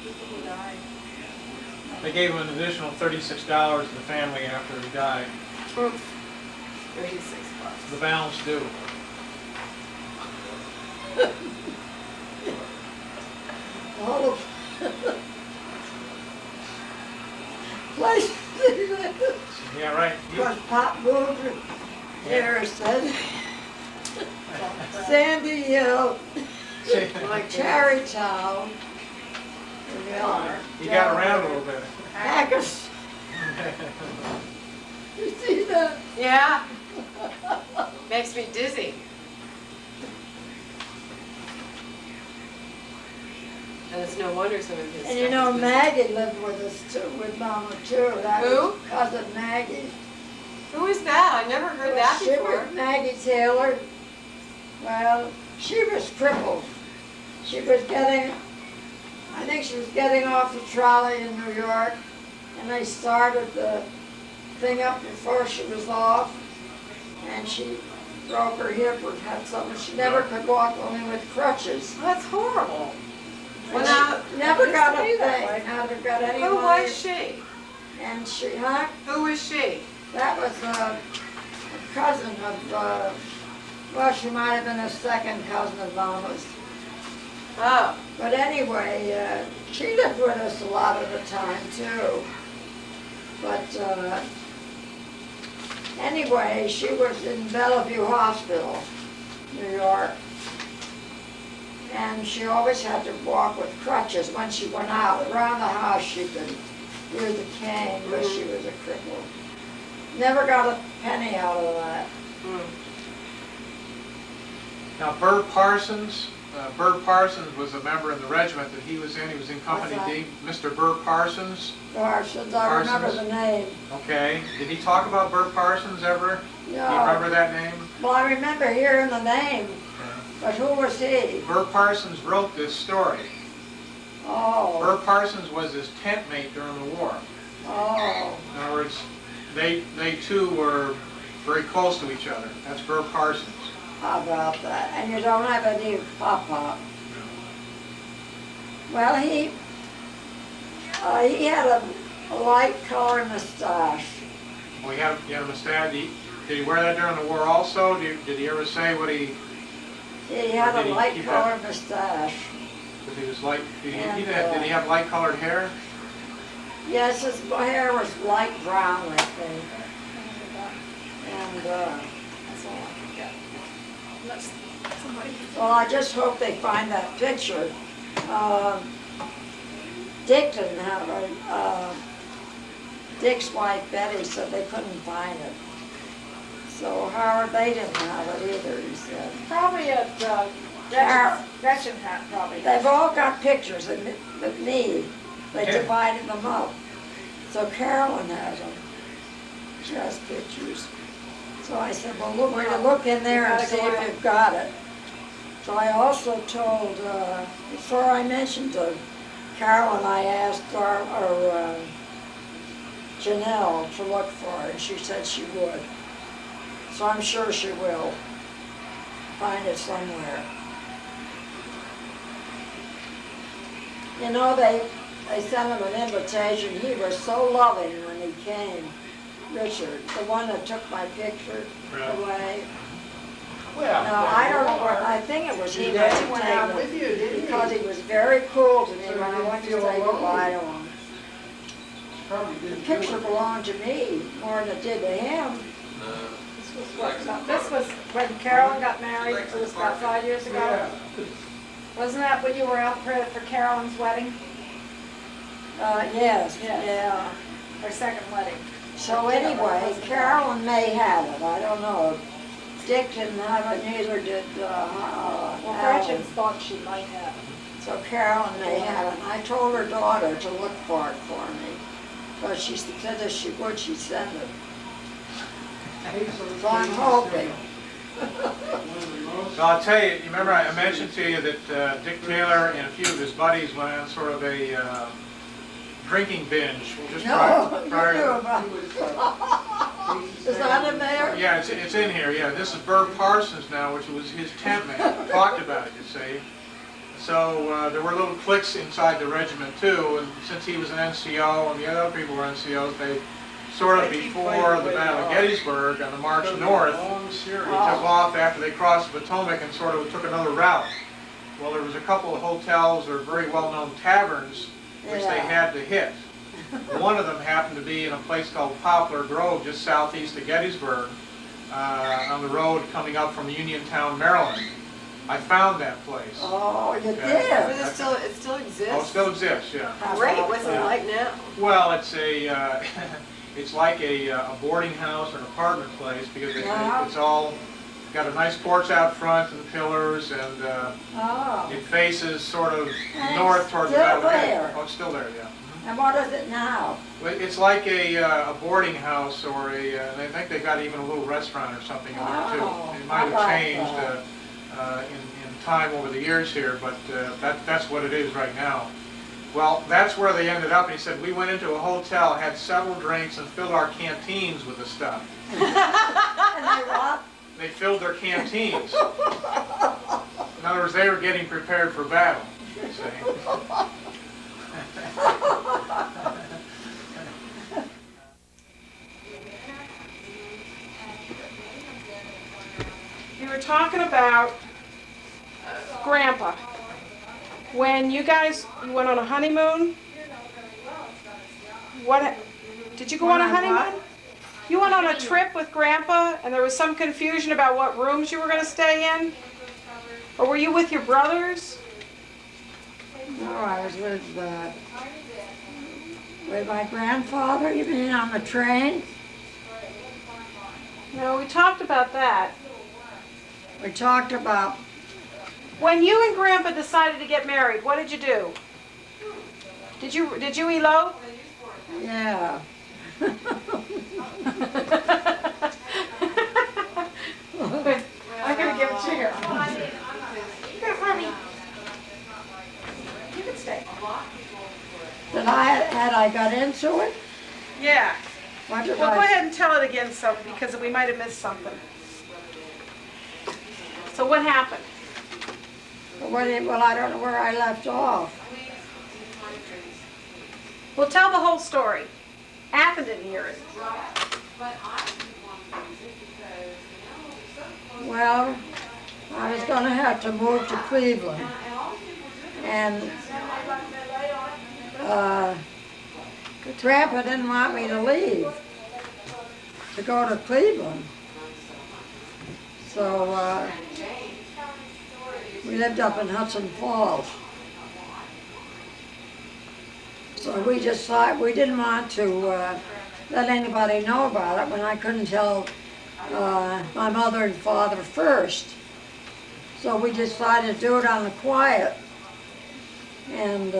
He died. They gave him an additional $36 to the family after he died. 36 bucks. The balance due. All of place. Yeah, right. Because Pop moved here, said Sandy Hill Tarrytown. He got around a little bit. Haggis. You see that? Yeah. Makes me dizzy. And it's no wonder some of his And you know, Maggie lived with us too, with Mama too. That Who? was cousin Maggie. Who is that? I never heard that She before. was Maggie Taylor. Well, she was crippled. She was getting, I think she was getting off the trolley in New York, and they started the thing up before she was off, and she broke her hip or had something. She never could walk, only with crutches. Well, that's horrible. Well, now, never got a thing, never got any Who money. was she? And she, huh? Who was she? That was a cousin of, well, she might have been a second cousin of Mama's. Oh. But anyway, she lived with us a lot of the time too. But anyway, she was in Bellevue Hospital, New York. And she always had to walk with crutches when she went out. Around the house she could use a cane, but she was a cripple. Never got a penny out of that. Now, Bert Parsons was a member in the regiment that he was in. He was in Company D. Mr. Bert Parsons. Parsons, I remember the name. Okay. Did he talk about Bert Parsons ever? No. Do you remember that name? Well, I remember hearing the name, but who was he? Bert Parsons wrote this story. Oh. Bert Parsons was his tent mate during the war. Oh. In other words, they two were very close to each other. That's Bert Parsons. How about that? And you don't have any pop-pop. Well, he had a light color mustache. Well, he had a mustache. Did he wear that during the war also? Did he ever say what he... He had did a he light keep color that? mustache. Because he was light... Did And, he have light colored hair? Yes, his hair was light brown, I think. And, That's all I can get. Unless somebody... well, I just hope they find that picture. Dick didn't have it. Dick's wife Betty said they couldn't find it. So Howard, they didn't have it either, he said. Probably at Gretchen had probably. They've all got pictures of me. They divided them up. So Carolyn has them. She has pictures. So I said, well, look, we're gonna look in there and see if you've got it. So I also told, before I mentioned to Carolyn, I asked Janelle to look for it, and she said she would. So I'm sure she will find it somewhere. You know, they sent him an invitation. He was so loving when he came, Richard, the one that took my picture away. Well, no, I don't know what, I think it was he Daddy must have went taken out with you, didn't he? because he was very cool to me when I went to say goodbye to him. The picture belonged to me more than it did to him. This was when Carolyn got married, it was about 5 years ago. Wasn't that when you were out for Carolyn's wedding? Yes, yeah. Her second wedding. So anyway, Carolyn may have it, I don't know. Dick didn't have it, neither did Well, Gretchen Alan. thought she might have it. So Carolyn may have it. I told her daughter to look for it for me. But she said that she would, she'd send it. So I'm hoping. So I'll tell you, you remember I mentioned to you that Dick Taylor and a few of his buddies went on sort of a drinking binge. Just No, you prior knew to, about it. Is that in there? yeah, it's in here. Yeah, this is Bert Parsons now, which was his tent man. Talked about it, you see. So there were little cliques inside the regiment too, and since he was an NCO and the other people were NCOs, they sort of before the Battle of Gettysburg on the march north, they took off after they crossed the Potomac and sort of took another route. Well, there was a couple of hotels or very well-known taverns which they had to hit. One of them happened to be in a place called Poplar Grove, just southeast of Gettysburg, on the road coming up from Uniontown, Maryland. I found that place. Oh, you Okay. did? But it still exists? Oh, it still exists, yeah. Great, what's it like now? Well, it's a, it's like a boarding house or an apartment place because it's all got a nice porch out front and pillars, and it faces sort of north towards the still Valley. there? Oh, it's still there, yeah. And what is it now? Well, it's like a boarding house, or I think they've got even a little restaurant or something in there too. It might have changed in time over the years here, but that's what it is right now. Well, that's where they ended up, and he said, we went into a hotel, had several drinks, and filled our canteens with the stuff. And they what? They filled their canteens. In other words, they were getting prepared for battle, you see. You were talking about Grandpa. When you guys went on a honeymoon, what did you go on a honeymoon? You went on a trip with Grandpa, and there was some confusion about what rooms you were going to stay in? Or were you with your brothers? No, I was with my grandfather, you mean on the train? No, we talked about that. We talked about... When you and Grandpa decided to get married, what did you do? Did you elope? Yeah. I'm going to give it to you. Here, Mommy. You can stay. That had I got into it? Yeah. What Well, did go I- ahead and tell it again because we might have missed something. So what happened? Well, I don't know where I left off. Well, tell the whole story. Athen didn't hear it. Well, I was going to have to move to Cleveland. And Grandpa didn't want me to leave to go to Cleveland. So we lived up in Hudson Falls. So we just thought we didn't want to let anybody know about it when I couldn't tell my mother and father first. So we decided to do it on the quiet. And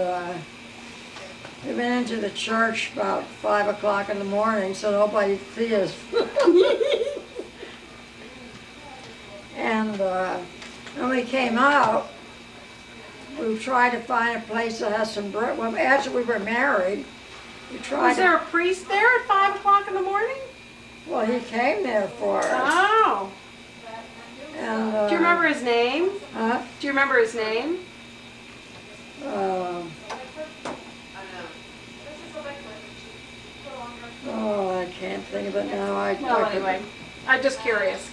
we went into the church about 5 o'clock in the morning so nobody'd see us. And when we came out, we tried to find a place that has some brick. Well, after we were married, we tried. Was there a priest there at 5 o'clock in the morning? Well, he came there for us. Oh. And, do you remember his name? Huh? Do you remember his name? Oh, I can't think of it now. Well, anyway, I'm just curious.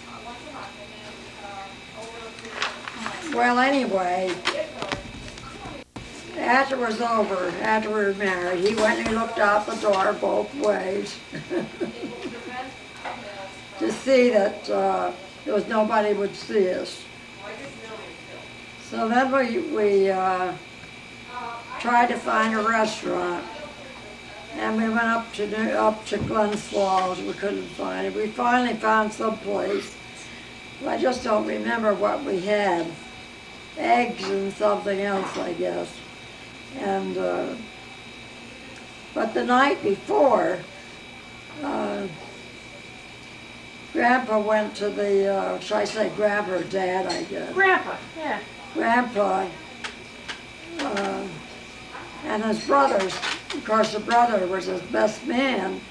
Well, anyway, after it was over, after we were married, he went and he looked out the door both ways to see that there was nobody would see us. So then we tried to find a restaurant, and we went up to Glens Falls. We couldn't find it. We finally found some place. I just don't remember what we had. Eggs and something else, I guess. And but the night before, Grandpa went to the, should I say Grandpa or Dad, I guess. Grandpa, yeah. Grandpa and his brothers. Of course, the brother was his best man,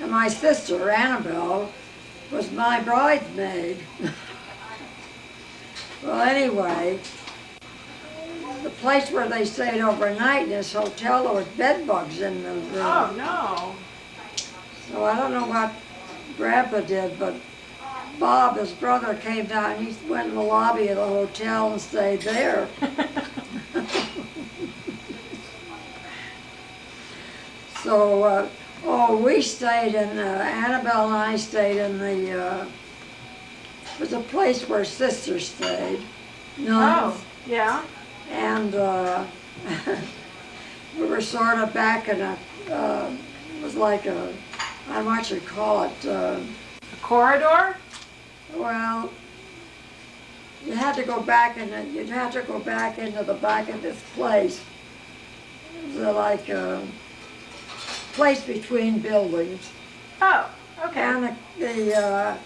and my sister, Annabelle, was my bridesmaid. Well, anyway, the place where they stayed overnight in this hotel, there was bed bugs in the room. Oh, no. So I don't know what Grandpa did, but Bob, his brother, came down. He went in the lobby of the hotel and stayed there. So, we stayed in, Annabelle and I stayed in the, it was a place where Sister stayed. nuns. Oh, yeah. And we were sort of back in a, it was like a, I don't know what you call it. A corridor? Well, you had to go back and you'd have to go back into the back of this place. It was like a place between buildings. Oh, okay. And the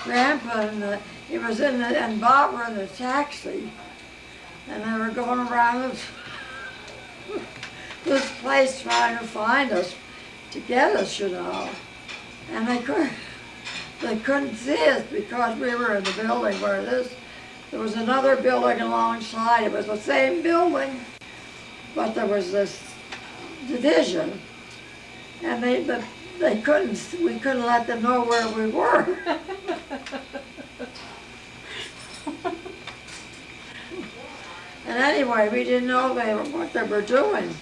Grandpa and he was in the, and Bob were in the taxi, and they were going around this place trying to find us, to get us, you know. And they couldn't see us because we were in the building where there was another building alongside. It was the same building, but there was this division, and we couldn't let them know where we were. And anyway, we didn't know what they were doing.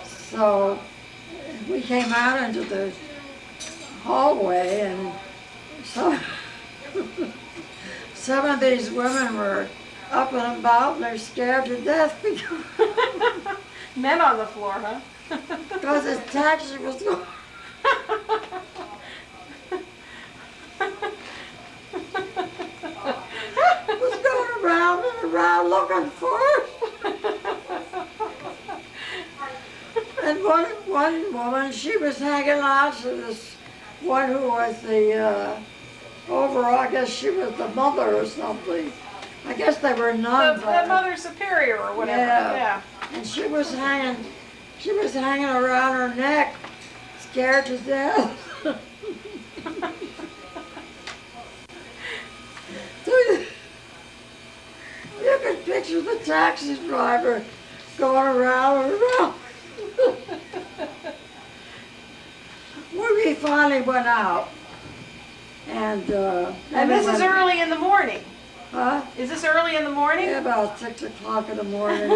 So we came out into the hallway, and so some of these women were up and about, and they're scared to death because Men on the floor, huh? because this taxi was going. Was going around and around looking for us. And one woman, she was hanging on to this one who was the overall, I guess she was the mother or something. I guess they were nuns. The Mother Superior or whatever. Yeah. And she was hanging around her neck, scared to death. So you can picture the taxi driver going around and around. We finally went out. And this is early in the morning. Huh? Is this early in the morning? Yeah, about 6 o'clock in the morning.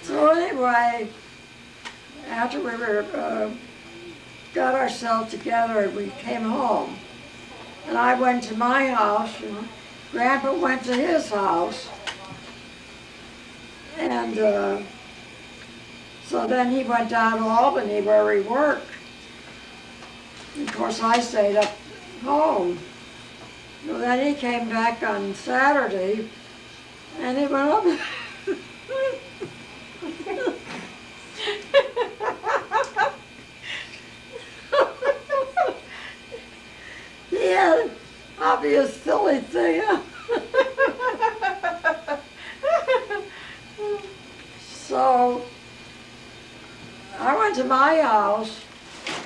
So anyway, after we got ourselves together, we came home. And I went to my house, and Grandpa went to his house. And so then he went down to Albany where he worked. Of course, I stayed up home. Well, then he came back on Saturday, and he went up. He had an obvious silly thing. So I went to my house,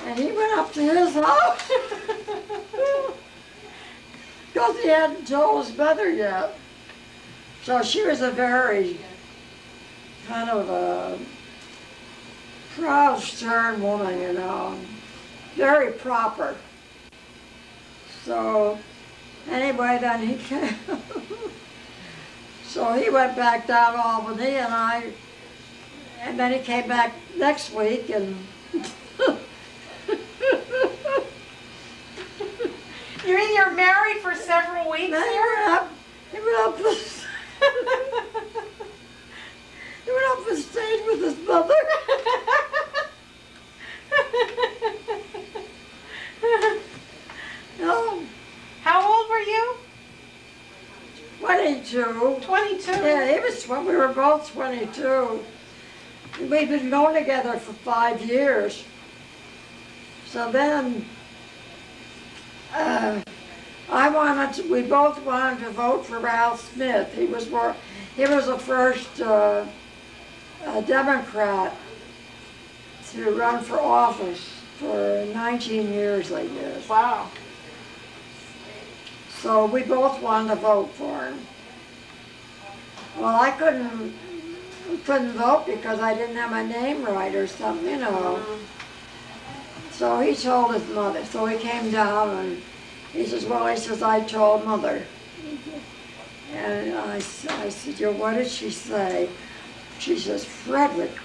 and he went up to his house because he hadn't told his mother yet. So she was a very kind of a proud, stern woman, you know, very proper. So anyway, then he came. So he went back down to Albany, and then he came back next week, and You mean you're married for several weeks? then he went up and stayed with his mother. How old were you? 22. 22? Yeah, he was. We were both 22. We'd been going together for 5 years. So then, we both wanted to vote for Ralph Smith. He was the first Democrat to run for office for 19 years, I guess. Wow. So we both wanted to vote for him. Well, I couldn't vote because I didn't have my name right or something, you know. So he told his mother. So he came down and he says, well, I told Mother. And I said, what did she say? She says, Frederick,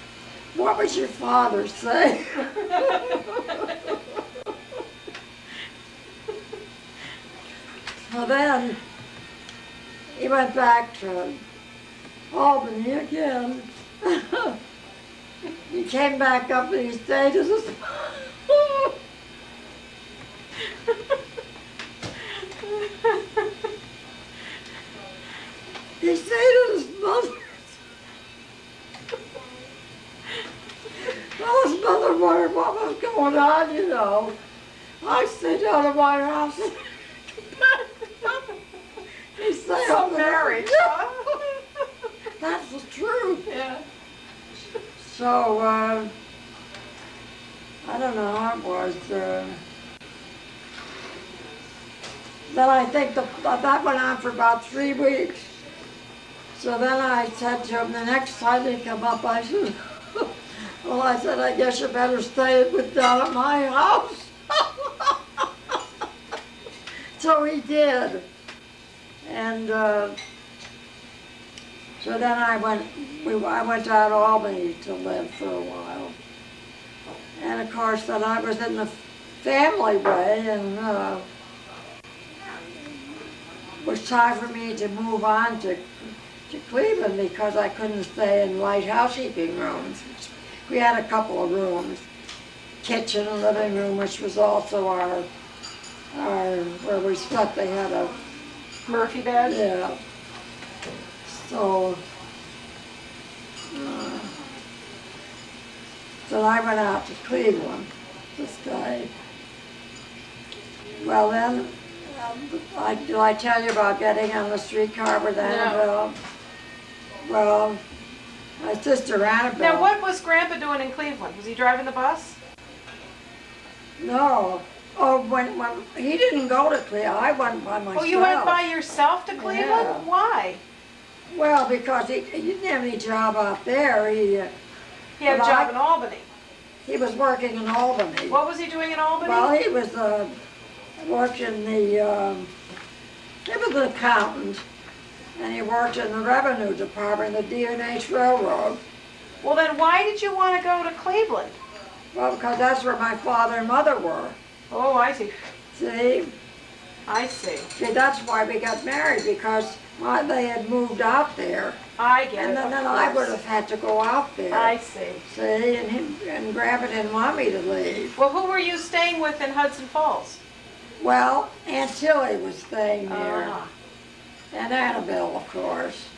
what would your father say? Well, then he went back to Albany again. He came back up and he stayed as a he stayed at his mother's. Well, his mother wondered what was going on, you know. I stayed out of my house. He stayed So up there. married, huh? That's the truth. Yeah. So, I don't know how it was. Then I think that went on for about 3 weeks. So then I said to him, the next time they come up, I said, well, I said, I guess you better stay down at my house. So he did. And so then I went down to Albany to live for a while. And of course, then I was in the family way, and it was time for me to move on to Cleveland because I couldn't stay in light housekeeping rooms. We had a couple of rooms, kitchen and living room, which was also our where we slept. They had a Murphy bed? Yeah. So, so I went out to Cleveland to stay. Well then, did I tell you about getting on the streetcar with Annabelle? Well, my sister Annabelle. Now, what was Grandpa doing in Cleveland? Was he driving the bus? No. Oh, when he didn't go to Cleveland, I went by myself. Oh, you went by yourself to Cleveland? Yeah. Why? Well, because he didn't have any job out there. He had a job in Albany. He was working in Albany. What was he doing in Albany? Well, he was working he was an accountant, and he worked in the revenue department of the D&H Railroad. Well, then why did you want to go to Cleveland? Well, because that's where my father and mother were. Oh, I see. See? I see. See, that's why we got married, because they had moved out there. I get it. And then I would have had to go out there. I see. See, and Grandpa didn't want me to leave. Well, who were you staying with in Hudson Falls? Well, Aunt Tilly was staying there. Uh-huh. And Annabelle, of course.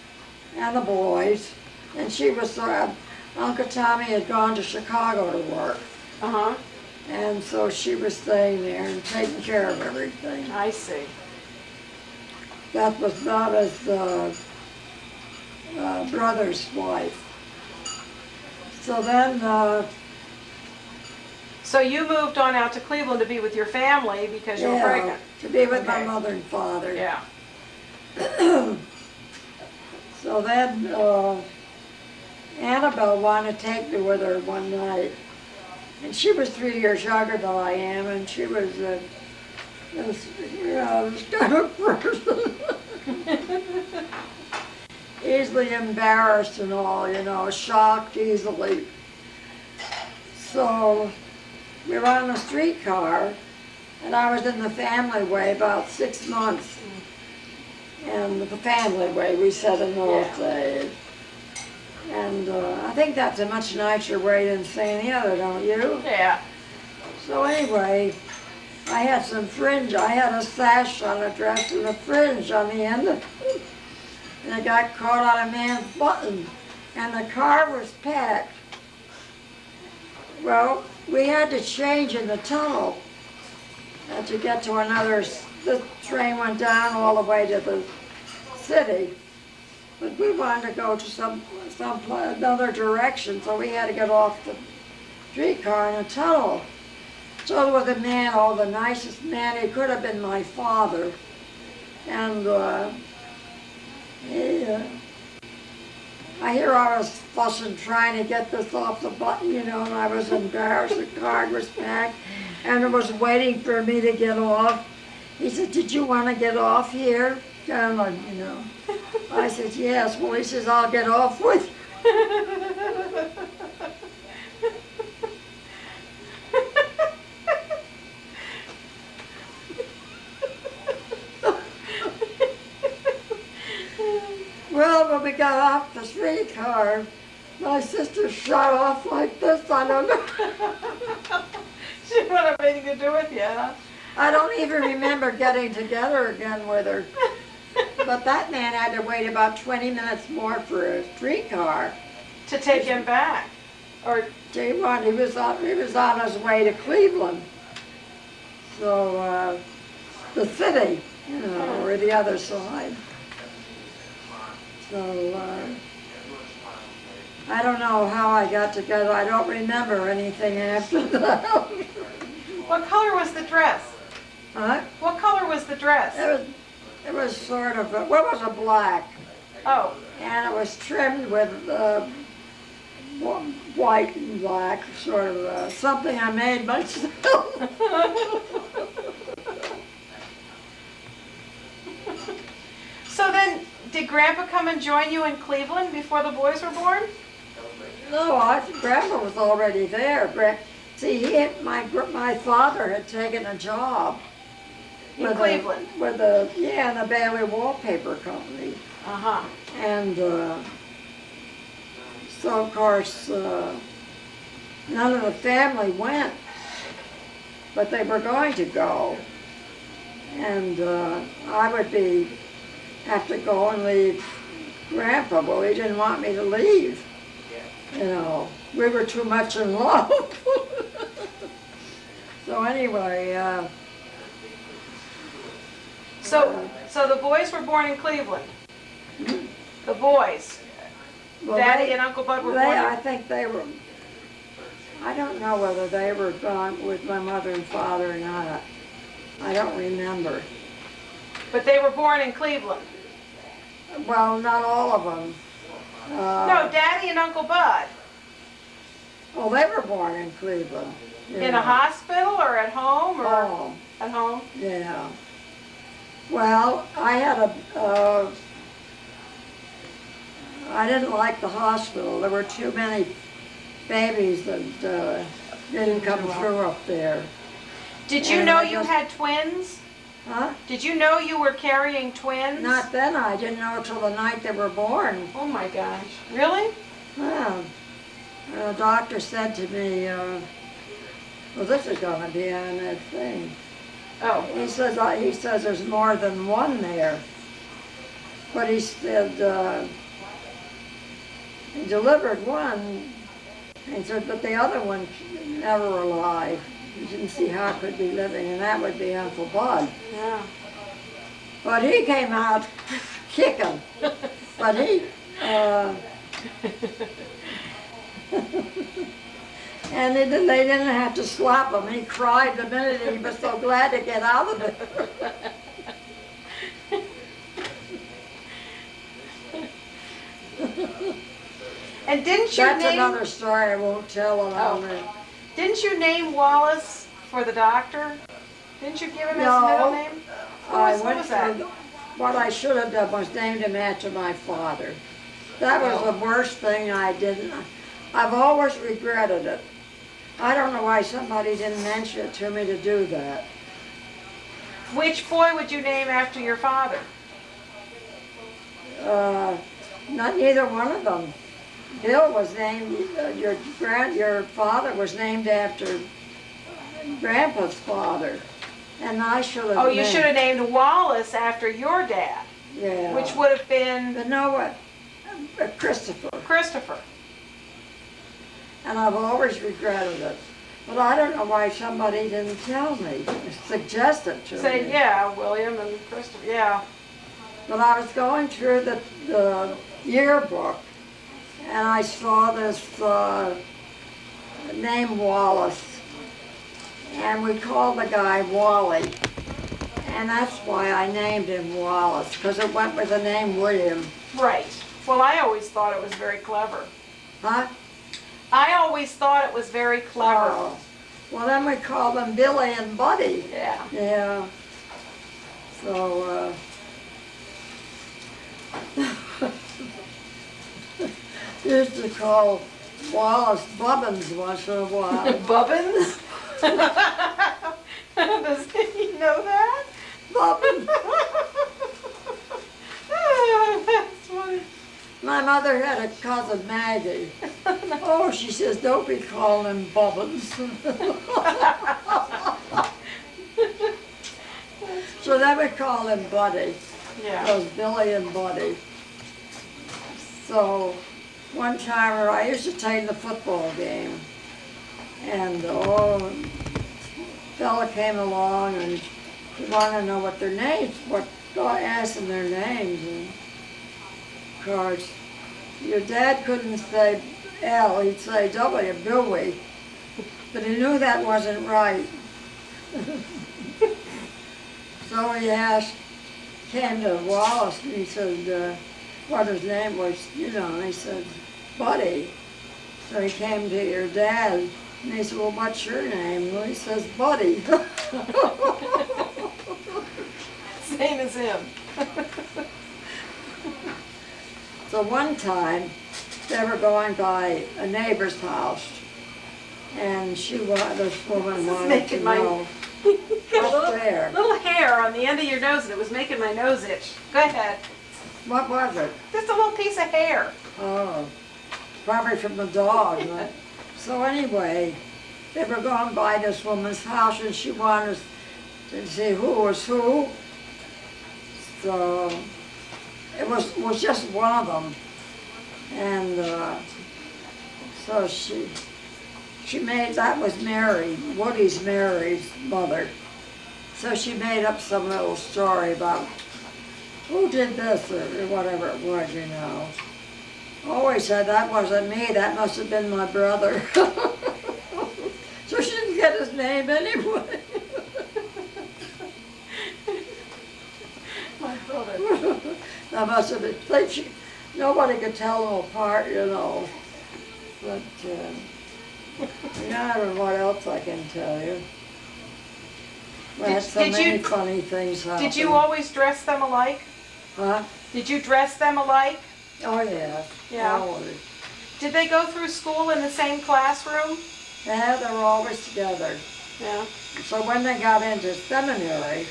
And the boys. And she was, Uncle Tommy had gone to Chicago to work. Uh-huh. And so she was staying there and taking care of everything. I see. That was Baba's brother's wife. So then... so you moved on out to Cleveland to be with your family because you were pregnant? To be with my mother and father. Yeah. So then Annabelle wanted to take me with her one night. And she was 3 years younger than I am, and she was this kind of person. Easily embarrassed and all, shocked easily. So we were on a streetcar, and I was in the family way about 6 months. And the family way, we said in those days. And I think that's a much nicer way than saying the other, don't you? Yeah. So anyway, I had some fringe. I had a sash on a dress and a fringe on the end of it. And it got caught on a man's button. And the car was packed. Well, we had to change in the tunnel to get to another. The train went down all the way to the city. But we wanted to go to another direction, so we had to get off the streetcar in a tunnel. So there was a man, the nicest man. He could have been my father. And I hear I was fussing, trying to get this off the button, and I was embarrassed. The car was packed, and it was waiting for me to get off. He said, "Did you want to get off here?" And I said, "Yes." Well, he says, "I'll get off with you." got off the streetcar, my sister shot off like this. I don't know. She didn't want to have anything to do with you, huh? I don't even remember getting together again with her. But that man had to wait about 20 minutes more for a streetcar. To take him back? Or he was on his way to Cleveland. So, the city, you know, or the other side. So, I don't know how I got together. I don't remember anything after that. what color was the dress? Huh? What color was the dress? It was sort of, it was a black. Oh. And it was trimmed with white and black, sort of something I made myself. So then, did Grandpa come and join you in Cleveland before the boys were born? No, Grandpa was already there. See, my father had taken a job in Cleveland with the Bailey Wallpaper Company. Uh-huh. And so of course none of the family went, but they were going to go, and I would have to go and leave Grandpa. Well, he didn't want me to leave. You know, we were too much in love. So anyway. So the boys were born in Cleveland. The boys. Well, Daddy and Uncle Bud were born. I think they were. I don't know whether they were gone with my mother and father or not. I don't remember. But they were born in Cleveland. Well, not all of them. No, Daddy and Uncle Bud. Oh, they were born in Cleveland. Yeah. In a hospital or at home? Or home. At home? Yeah. Well, I had I didn't like the hospital. There were too many babies that didn't come through up there. Did you know you had twins? Huh? Did you know you were carrying twins? Not then. I didn't know until the night they were born. Oh my gosh. Really? Yeah. The doctor said to me, well, this is going to be on that thing. Oh. He says there's more than one there. But he said, he delivered one. He said, but the other one never alive. He didn't see how it could be living, and that would be Uncle Bud. Yeah. But he came out kicking. But he, and they didn't have to slap him. He cried the minute he was so glad to get out of it. And didn't you That's name... another story I won't tell on it. Didn't you name Wallace for the doctor? Didn't you give him his No. middle name? What was that? What I should have done was named him after my father. That was the worst thing I did. I've always regretted it. I don't know why somebody didn't mention it to me to do that. Which boy would you name after your father? Neither one of them. Bill was named, your father was named after Grandpa's father. And I should have Oh, you should have named Wallace after your dad. Yeah. Which would have been... But no, what? Christopher. Christopher. And I've always regretted it. But I don't know why somebody didn't tell me, suggest it to Say, me. yeah, William and Christopher, yeah. But I was going through the yearbook, and I saw this name Wallace. And we called the guy Wally. And that's why I named him Wallace, because it went with the name William. Right. Well, I always thought it was very clever. Huh? I always thought it was very clever. Oh. Well, then we called them Billy and Buddy. Yeah. Yeah. So, used to call Wallace Bubbins once in a while. Bubbins? Does he know that? Bubbins. That's funny. My mother had a cousin, Maggie. Oh, she says, don't be calling him Bubbins. So then we call him Buddy. Yeah. It was Billy and Buddy. So one time I used to take the football game, and fella came along and he wanted to know what their names, I asked them their names, and of course, your dad couldn't say L, he'd say W, Billy, but he knew that wasn't right. So he came to Wallace and he said what his name was, and he said, Buddy. So he came to your dad and he said, well, what's your name? Well, he says, Buddy. Same as him. So one time, they were going by a neighbor's house, and this woman wanted to know what's there. Little hair on the end of your nose, and it was making my nose itch. Go ahead. What was it? Just a little piece of hair. Oh, probably from the dog. So anyway, they were going by this woman's house, and she wanted to see who was who. So it was just one of them, and so she made, that was Mary, Mary's mother. So she made up some little story about who did this or whatever it was, Always said, that wasn't me, that must have been my brother. So she didn't get his name anyway. My brother. That must have been, nobody could tell them apart, But, I don't know what else I can tell you. We had so many funny things happen. Did you always dress them alike? Huh? Did you dress them alike? Oh, yeah. Yeah. Always. Did they go through school in the same classroom? Yeah, they were always together. Yeah. So when they got into seminary,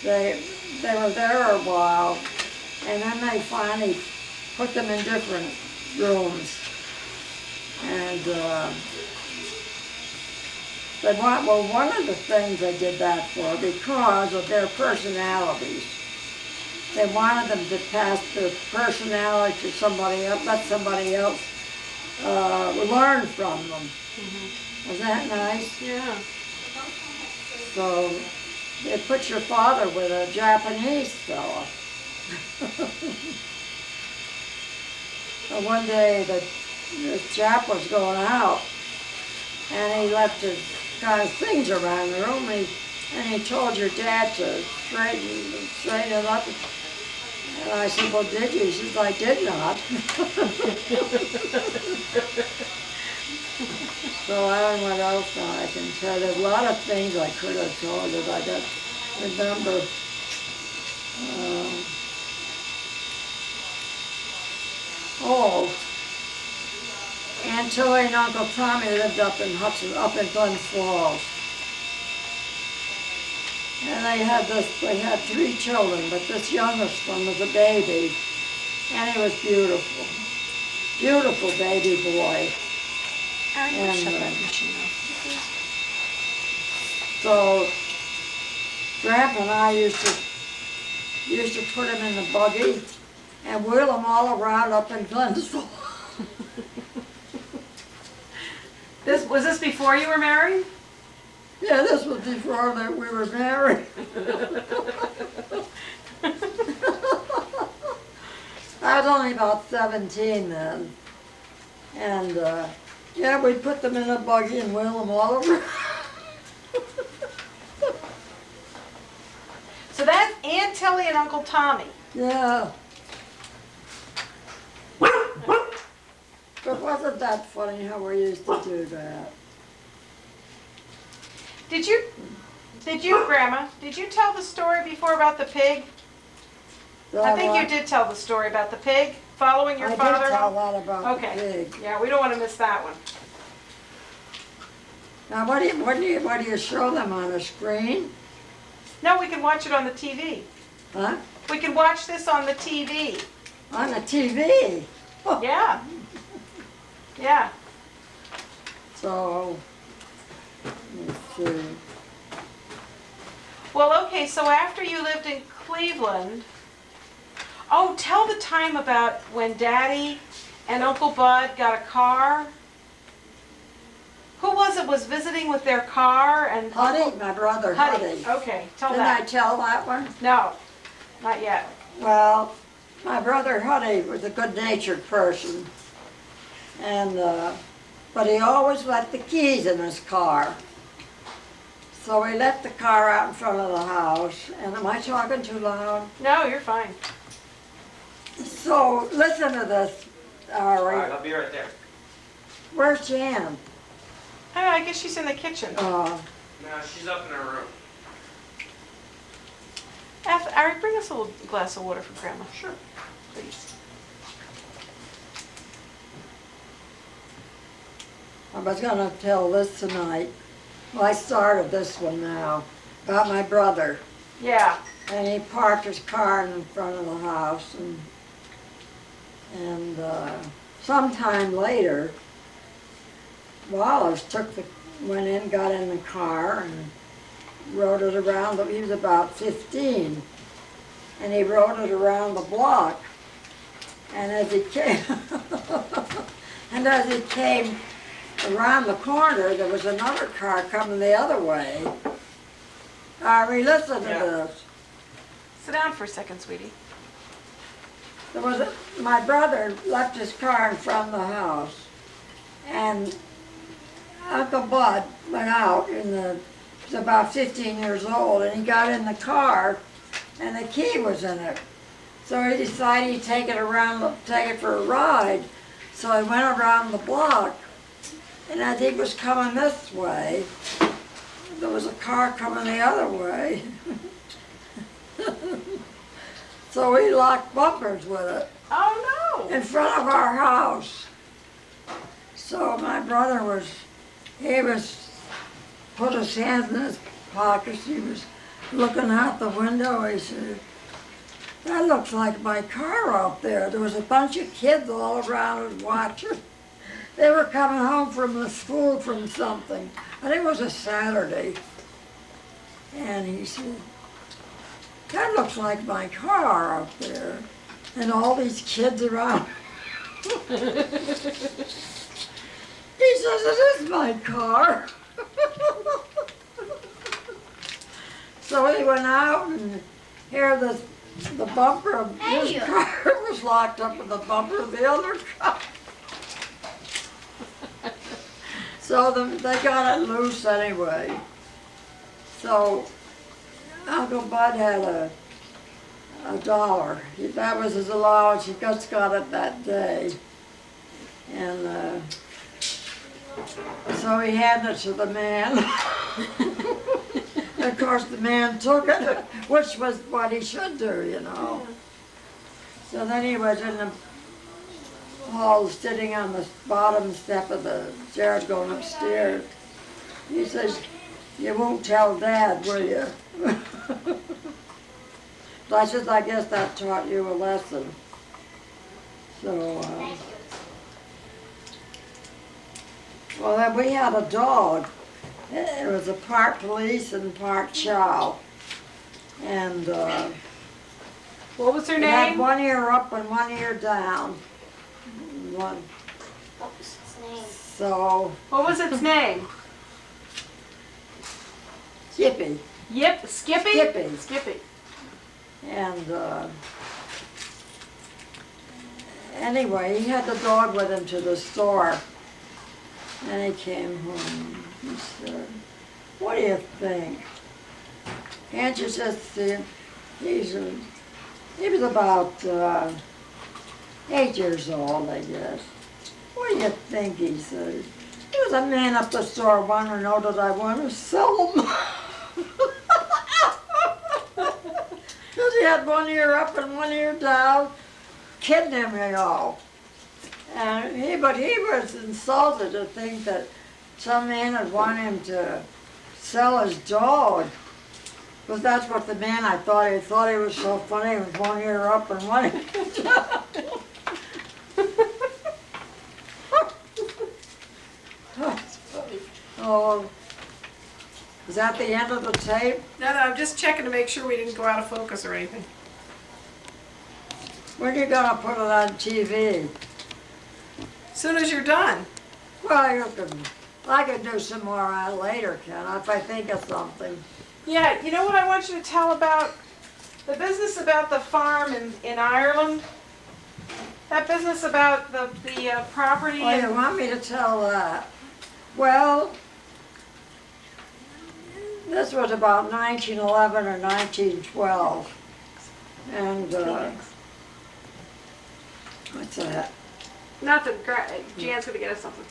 they were there a while, and then they finally put them in different rooms. And one of the things they did that for, because of their personalities, they wanted them to pass the personality to somebody else, let somebody else learn from them. Mm-hmm. Was that nice? Yeah. So they put your father with a Japanese fella. And one day this Jap was going out, and he left his kind of things around the room, and he told your dad to straighten it up. And I said, well, did you? He says, I did not. So I don't know what else now I can tell. There's a lot of things I could have told you, but I don't remember. Aunt Tilly and Uncle Tommy lived up in Glens Falls. And they had 3 children, but this youngest one was a baby, and he was beautiful. Beautiful baby boy. And, so Grandpa and I used to put him in the buggy and wheel him all around up in Glens Falls. Was this before you were married? Yeah, this was before that we were married. I was only about 17 then. And yeah, we'd put them in a buggy and wheel them all over. So that's Aunt Tilly and Uncle Tommy. Yeah. But wasn't that funny how we used to do that? Did you, Grandma, did you tell the story before about the pig? I think you did tell the story about the pig following your father. I did tell that about the pig. Yeah, we don't want to miss that one. Now, what do you show them on the screen? No, we can watch it on the TV. Huh? We can watch this on the TV. On the TV. Yeah. Yeah. So, let's see. Well, okay, so after you lived in Cleveland, oh, tell the time about when Daddy and Uncle Bud got a car. Who was visiting with their car and Huddy, my brother Huddy. Okay, tell Didn't that. I tell that one? No, not yet. Well, my brother Huddy was a good-natured person, and but he always left the keys in his car. So he left the car out in front of the house. And am I talking too loud? No, you're fine. So listen to this, Ari. All right, I'll be right there. Where's Jan? Oh, I guess she's in the kitchen. No, she's up in her room. Ari, bring us a little glass of water for Grandma. Sure. Please. I was going to tell this tonight. Well, I started this one now, about my brother. Yeah. And he parked his car in front of the house, and sometime later, Wallace went in, got in the car, and rode it around. He was about 15, and he rode it around the block. And as he came, around the corner, there was another car coming the other way. Ari, listen to this. Sit down for a second, sweetie. My brother left his car in front of the house, and Uncle Bud went out he was about 15 years old, and he got in the car, and the key was in it. So he decided he'd take it for a ride. So he went around the block, and as he was coming this way, there was a car coming the other way. So he locked bumpers with it. Oh no! In front of our house. So my brother put his hands in his pockets. He was looking out the window. He said, "That looks like my car out there." There was a bunch of kids all around watching. They were coming home from the school from something. I think it was a Saturday. And he said, "That looks like my car out there." And all these kids around. He says, "It is my car." So he went out, and here the bumper of his car was locked up with the bumper of the other car. So they got it loose anyway. So Uncle Bud had a $1. That was his allowance. He just got it that day. And so he handed it to the man. Of course, the man took it, which was what he should do, you know. So then he was in the hall sitting on the bottom step of the stairs going upstairs. He says, "You won't tell Dad, will you?" So I said, "I guess that taught you a lesson." So, well, then we had a dog. It was a part police and part chow. And what was her it name? had one ear up and one ear down. What was its name? So. What was its name? Skippy. Yep, Skippy? Skippy. Skippy. And anyway, he had the dog with him to the store. And he came home. He said, "What do you think? Can't you just see him?" He was about 8 years old, I guess. "What do you think?" he said. There was a man up the store wanting to know that I want to sell him. Because he had one ear up and one ear down, kidding him, you know. But he was insulted to think that some man would want him to sell his dog. Because that's what the man, I thought he was so funny with one ear up and one ear down. Oh, is that the end of the tape? No, I'm just checking to make sure we didn't go out of focus or anything. When are you gonna put it on TV? As soon as you're done. Well, I could do some more on it later, Ken, if I think of something. Yeah, you know what I want you to tell about the business about the farm in Ireland? That business about the property? Oh, you want me to tell that? Well, this was about 1911 or 1912. And, what's that? Not that Jan's gonna get us something.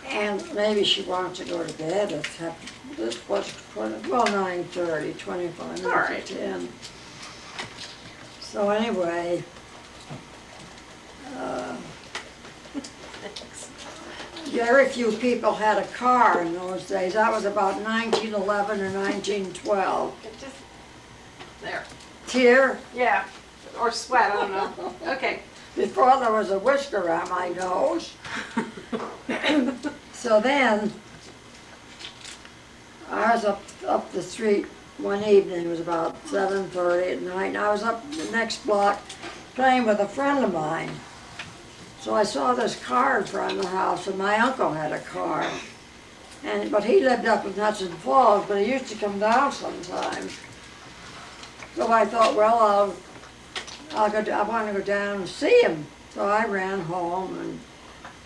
And maybe she wants to go to bed. This was 9:30, 25 minutes All right. to 10. So anyway, very few people had a car in those days. That was about 1911 or 1912. Just there. Tear? Yeah, or sweat, I don't know. Okay. Before there was a whisker on my nose. So then, I was up the street one evening, it was about 7:30 at night, and I was up the next block playing with a friend of mine. So I saw this car in front of the house, and my uncle had a car. But he lived up in Hudson Falls, but he used to come down sometimes. So I thought, well, I want to go down and see him. So I ran home, and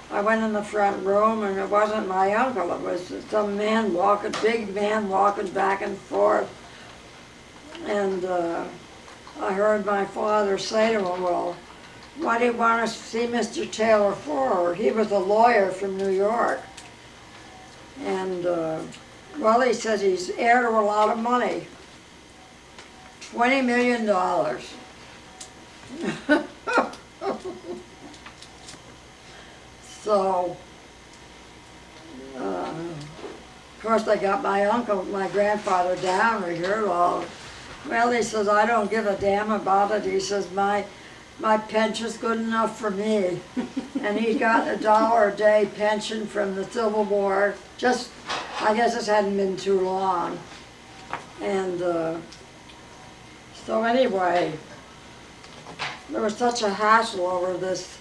I went in the front room, and it wasn't my uncle. It was some man walking, big man walking back and forth. And I heard my father say to him, well, what do you want to see Mr. Taylor for? He was a lawyer from New York. And, well, he says he's heir to a lot of money. $20 million. So, of course, they got my uncle, my grandfather down. We heard all. Well, he says, I don't give a damn about it. He says, my pension's good enough for me. And he got $1 a day pension from the Civil War. Just, I guess this hadn't been too long. And so anyway, there was such a hassle over this,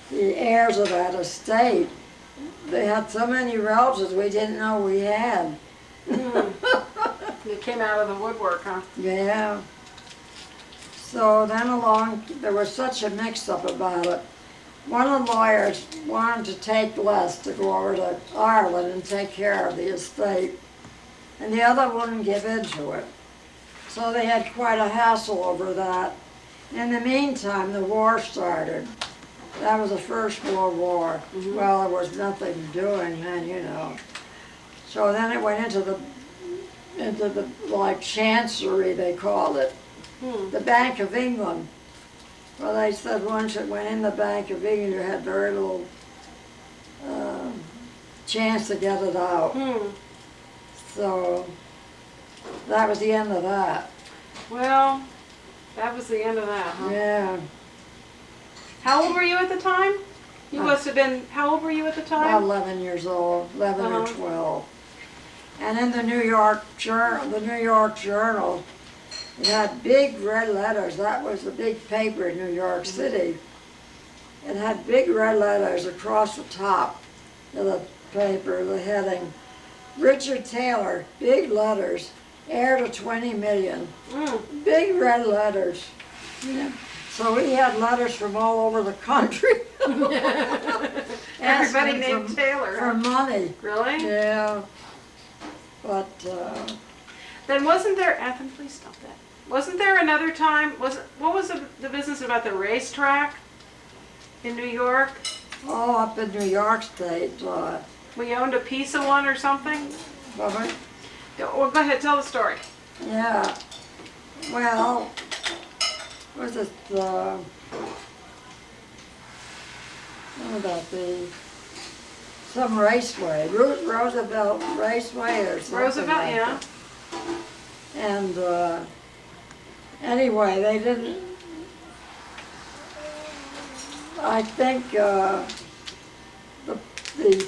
the heirs of that estate. They had so many relatives we didn't know we had. They came out of the woodwork, huh? Yeah. So then there was such a mix-up about it. One of the lawyers wanted to take Les to go over to Ireland and take care of the estate, and the other wouldn't give in to it. So they had quite a hassle over that. In the meantime, the war started. That was the First World War. Mm-hmm. Well, there was nothing doing then, you know. So then it went into the like Chancery, they called it. The Bank of England. Well, they said once it went in the Bank of England, you had very little chance to get it out. So that was the end of that. Well, that was the end of that, huh? Yeah. How old were you at the time? You must have been, how old were you at the time? About 11 years old, 11 or 12. And in the New York Journal, it had big red letters. That was the big paper in New York City. It had big red letters across the top of the paper, the heading, Richard Taylor, big letters, heir to 20 million. Big red letters. Yeah. So we had letters from all over the country. Everybody named Taylor. For money. Really? Yeah. But, then wasn't there, Ethan, please stop that. Wasn't there another time, what was the business about the racetrack in New York? Oh, up in New York State. We owned a piece of one or something? Well, go ahead, tell the story. Yeah. Well, was it, what would that be? Some raceway, Roosevelt Raceway or something. Roosevelt, like yeah. that. And anyway, they didn't, I think the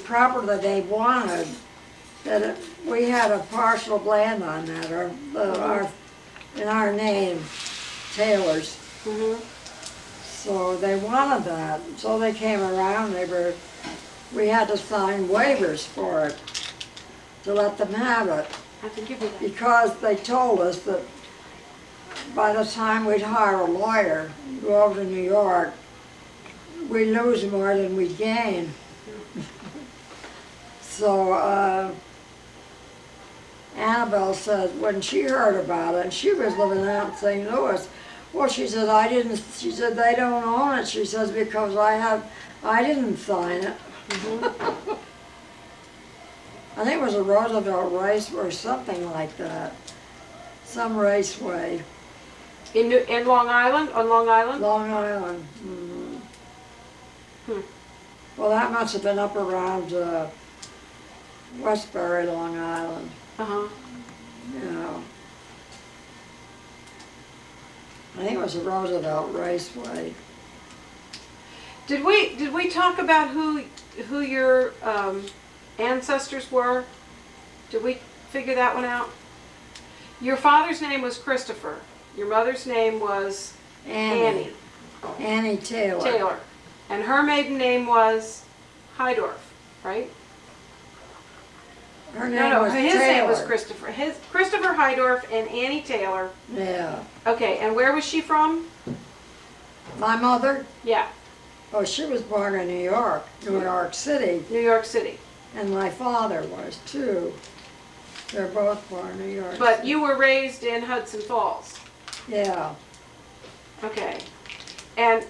property that they wanted that we had a parcel of land on that, in our name, Taylor's. So they wanted that, so they came around, we had to sign waivers for it to let them have it. I can give you that. Because they told us that by the time we'd hire a lawyer, go over to New York, we lose more than we gain. So Annabelle said when she heard about it, and she was living out in St. Louis, well, she said, she said, they don't own it, she says, because I didn't sign it. I think it was a Roosevelt race or something like that, some raceway. In Long Island, on Long Island? Long Island. Well, that must have been up around Westbury, Long Island. Yeah. I think it was a Roosevelt Raceway. Did we talk about who your ancestors were? Did we figure that one out? Your father's name was Christopher. Your mother's name was Annie. Annie Taylor. Taylor. And her maiden name was Hydorf, right? Her name was his Taylor. name was Christopher. Christopher Hydorf and Annie Taylor. Yeah. Okay, and where was she from? My mother? Yeah. Oh, she was born in New York City. New York City. And my father was too. They're both born in New York City. But you were raised in Hudson Falls. Yeah. Okay. And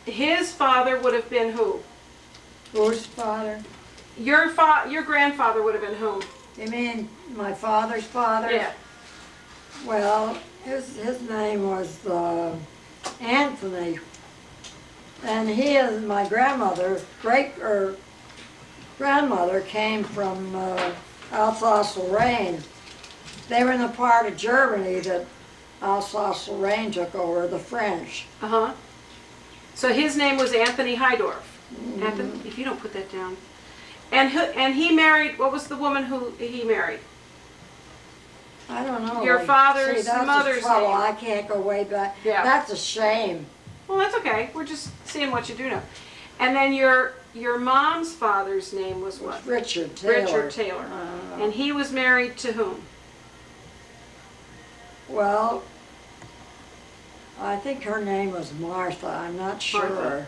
his father would have been who? Whose father? Your grandfather would have been whom? You mean my father's father? Yeah. Well, his name was Anthony. And he and my grandmother, grandmother came from Alsace-Lorraine. They were in the part of Germany that Alsace-Lorraine took over, the French. So his name was Anthony Hydorf. Anthony, if you don't put that down. And he married, what was the woman who he married? I don't know. Your father's mother's name. I can't go way back. Yeah. That's a shame. Well, that's okay. We're just seeing what you do know. And then your mom's father's name was what? Richard Taylor. Richard Taylor. And he was married to whom? Well, I think her name was Martha. I'm not sure.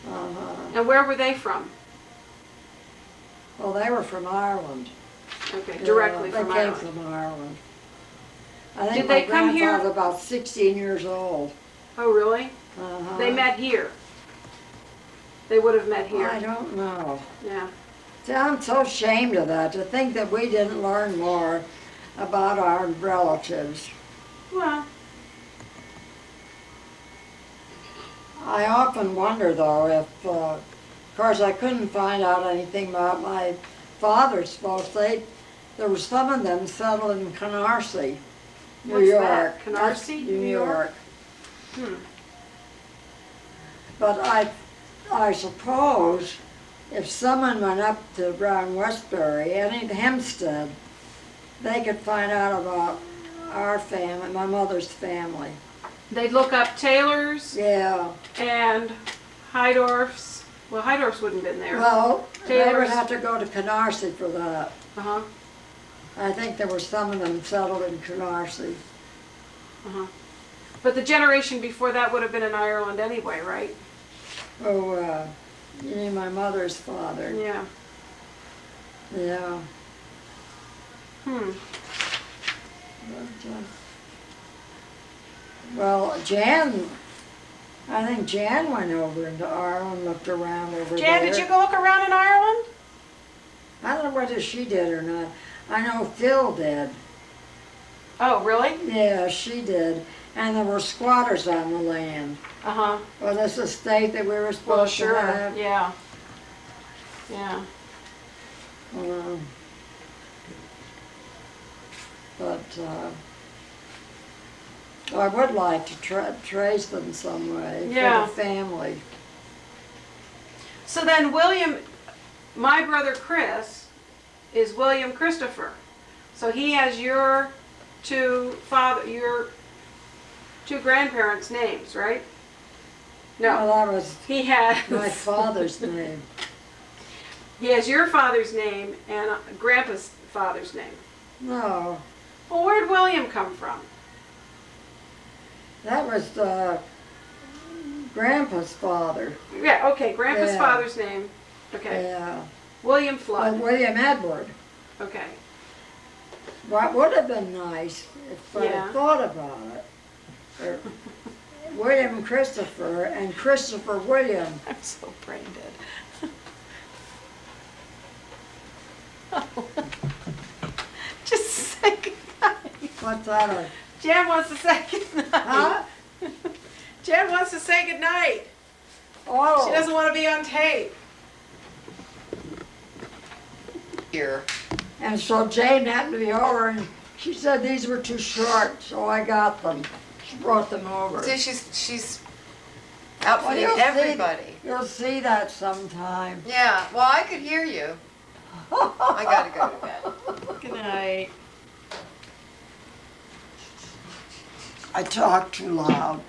Martha. And where were they from? Well, they were from Ireland. Okay, directly from Ireland. They came from Ireland. I think Did they come my here? grandfather was about 16 years old. Oh, really? They met here. They would have met here. I don't know. Yeah. See, I'm so ashamed of that, to think that we didn't learn more about our relatives. Well, I often wonder, though, if, of course, I couldn't find out anything about my father's folks. There were some of them settled in Canarsie, New What's York. that? Canarsie, New New York. York? But I suppose if someone went up to around Westbury, any Hempstead, they could find out about our family, my mother's family. They'd look up Taylor's. Yeah. And Hydorf's. Well, Hydorf's wouldn't have been there. Well, they would Taylor's. have to go to Canarsie for that. I think there were some of them settled in Canarsie. But the generation before that would have been in Ireland anyway, right? Oh, you mean my mother's father? Yeah. Yeah. Hmm. But, well, Jan, I think Jan went over into Ireland, looked around over there. Jan, did you go look around in Ireland? I don't know whether she did or not. I know Phil did. Oh, really? Yeah, she did. And there were squatters on the land. Uh-huh. Well, this estate that we were supposed sure. to have. Yeah. Yeah. But I would like to trace them some way Yeah. for the family. So then William, my brother Chris, is William Christopher. So he has your two grandparents' names, right? No. Well, that was He has my father's name. He has your father's name and Grandpa's father's name. No, Well, where'd William come from? that was Grandpa's father. Yeah, okay, Grandpa's Yeah. father's name. Okay. Yeah. William Well, Flood. William Edward. Okay. What would have been nice if I Yeah. had thought about it. Or William Christopher and Christopher William. I'm so brain dead. Just say goodnight. What's that? Jan wants to say goodnight. Huh? Jan wants to say goodnight. Oh. She doesn't want to be on tape. Here. And so Jane happened to be over and she said these were too short, so I got them. She brought them over. See, she's outfitting you'll everybody. You'll see that sometime. Yeah, well, I could hear you. I gotta go to bed. Good night. I talk too loud.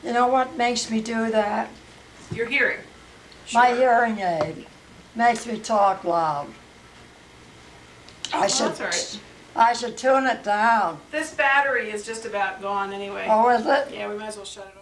You know what makes me do that? Your hearing. My hearing aid makes me talk loud. That's all right. I should tune it down. This battery is just about gone anyway. Oh, is it? Yeah, we might as well shut it off.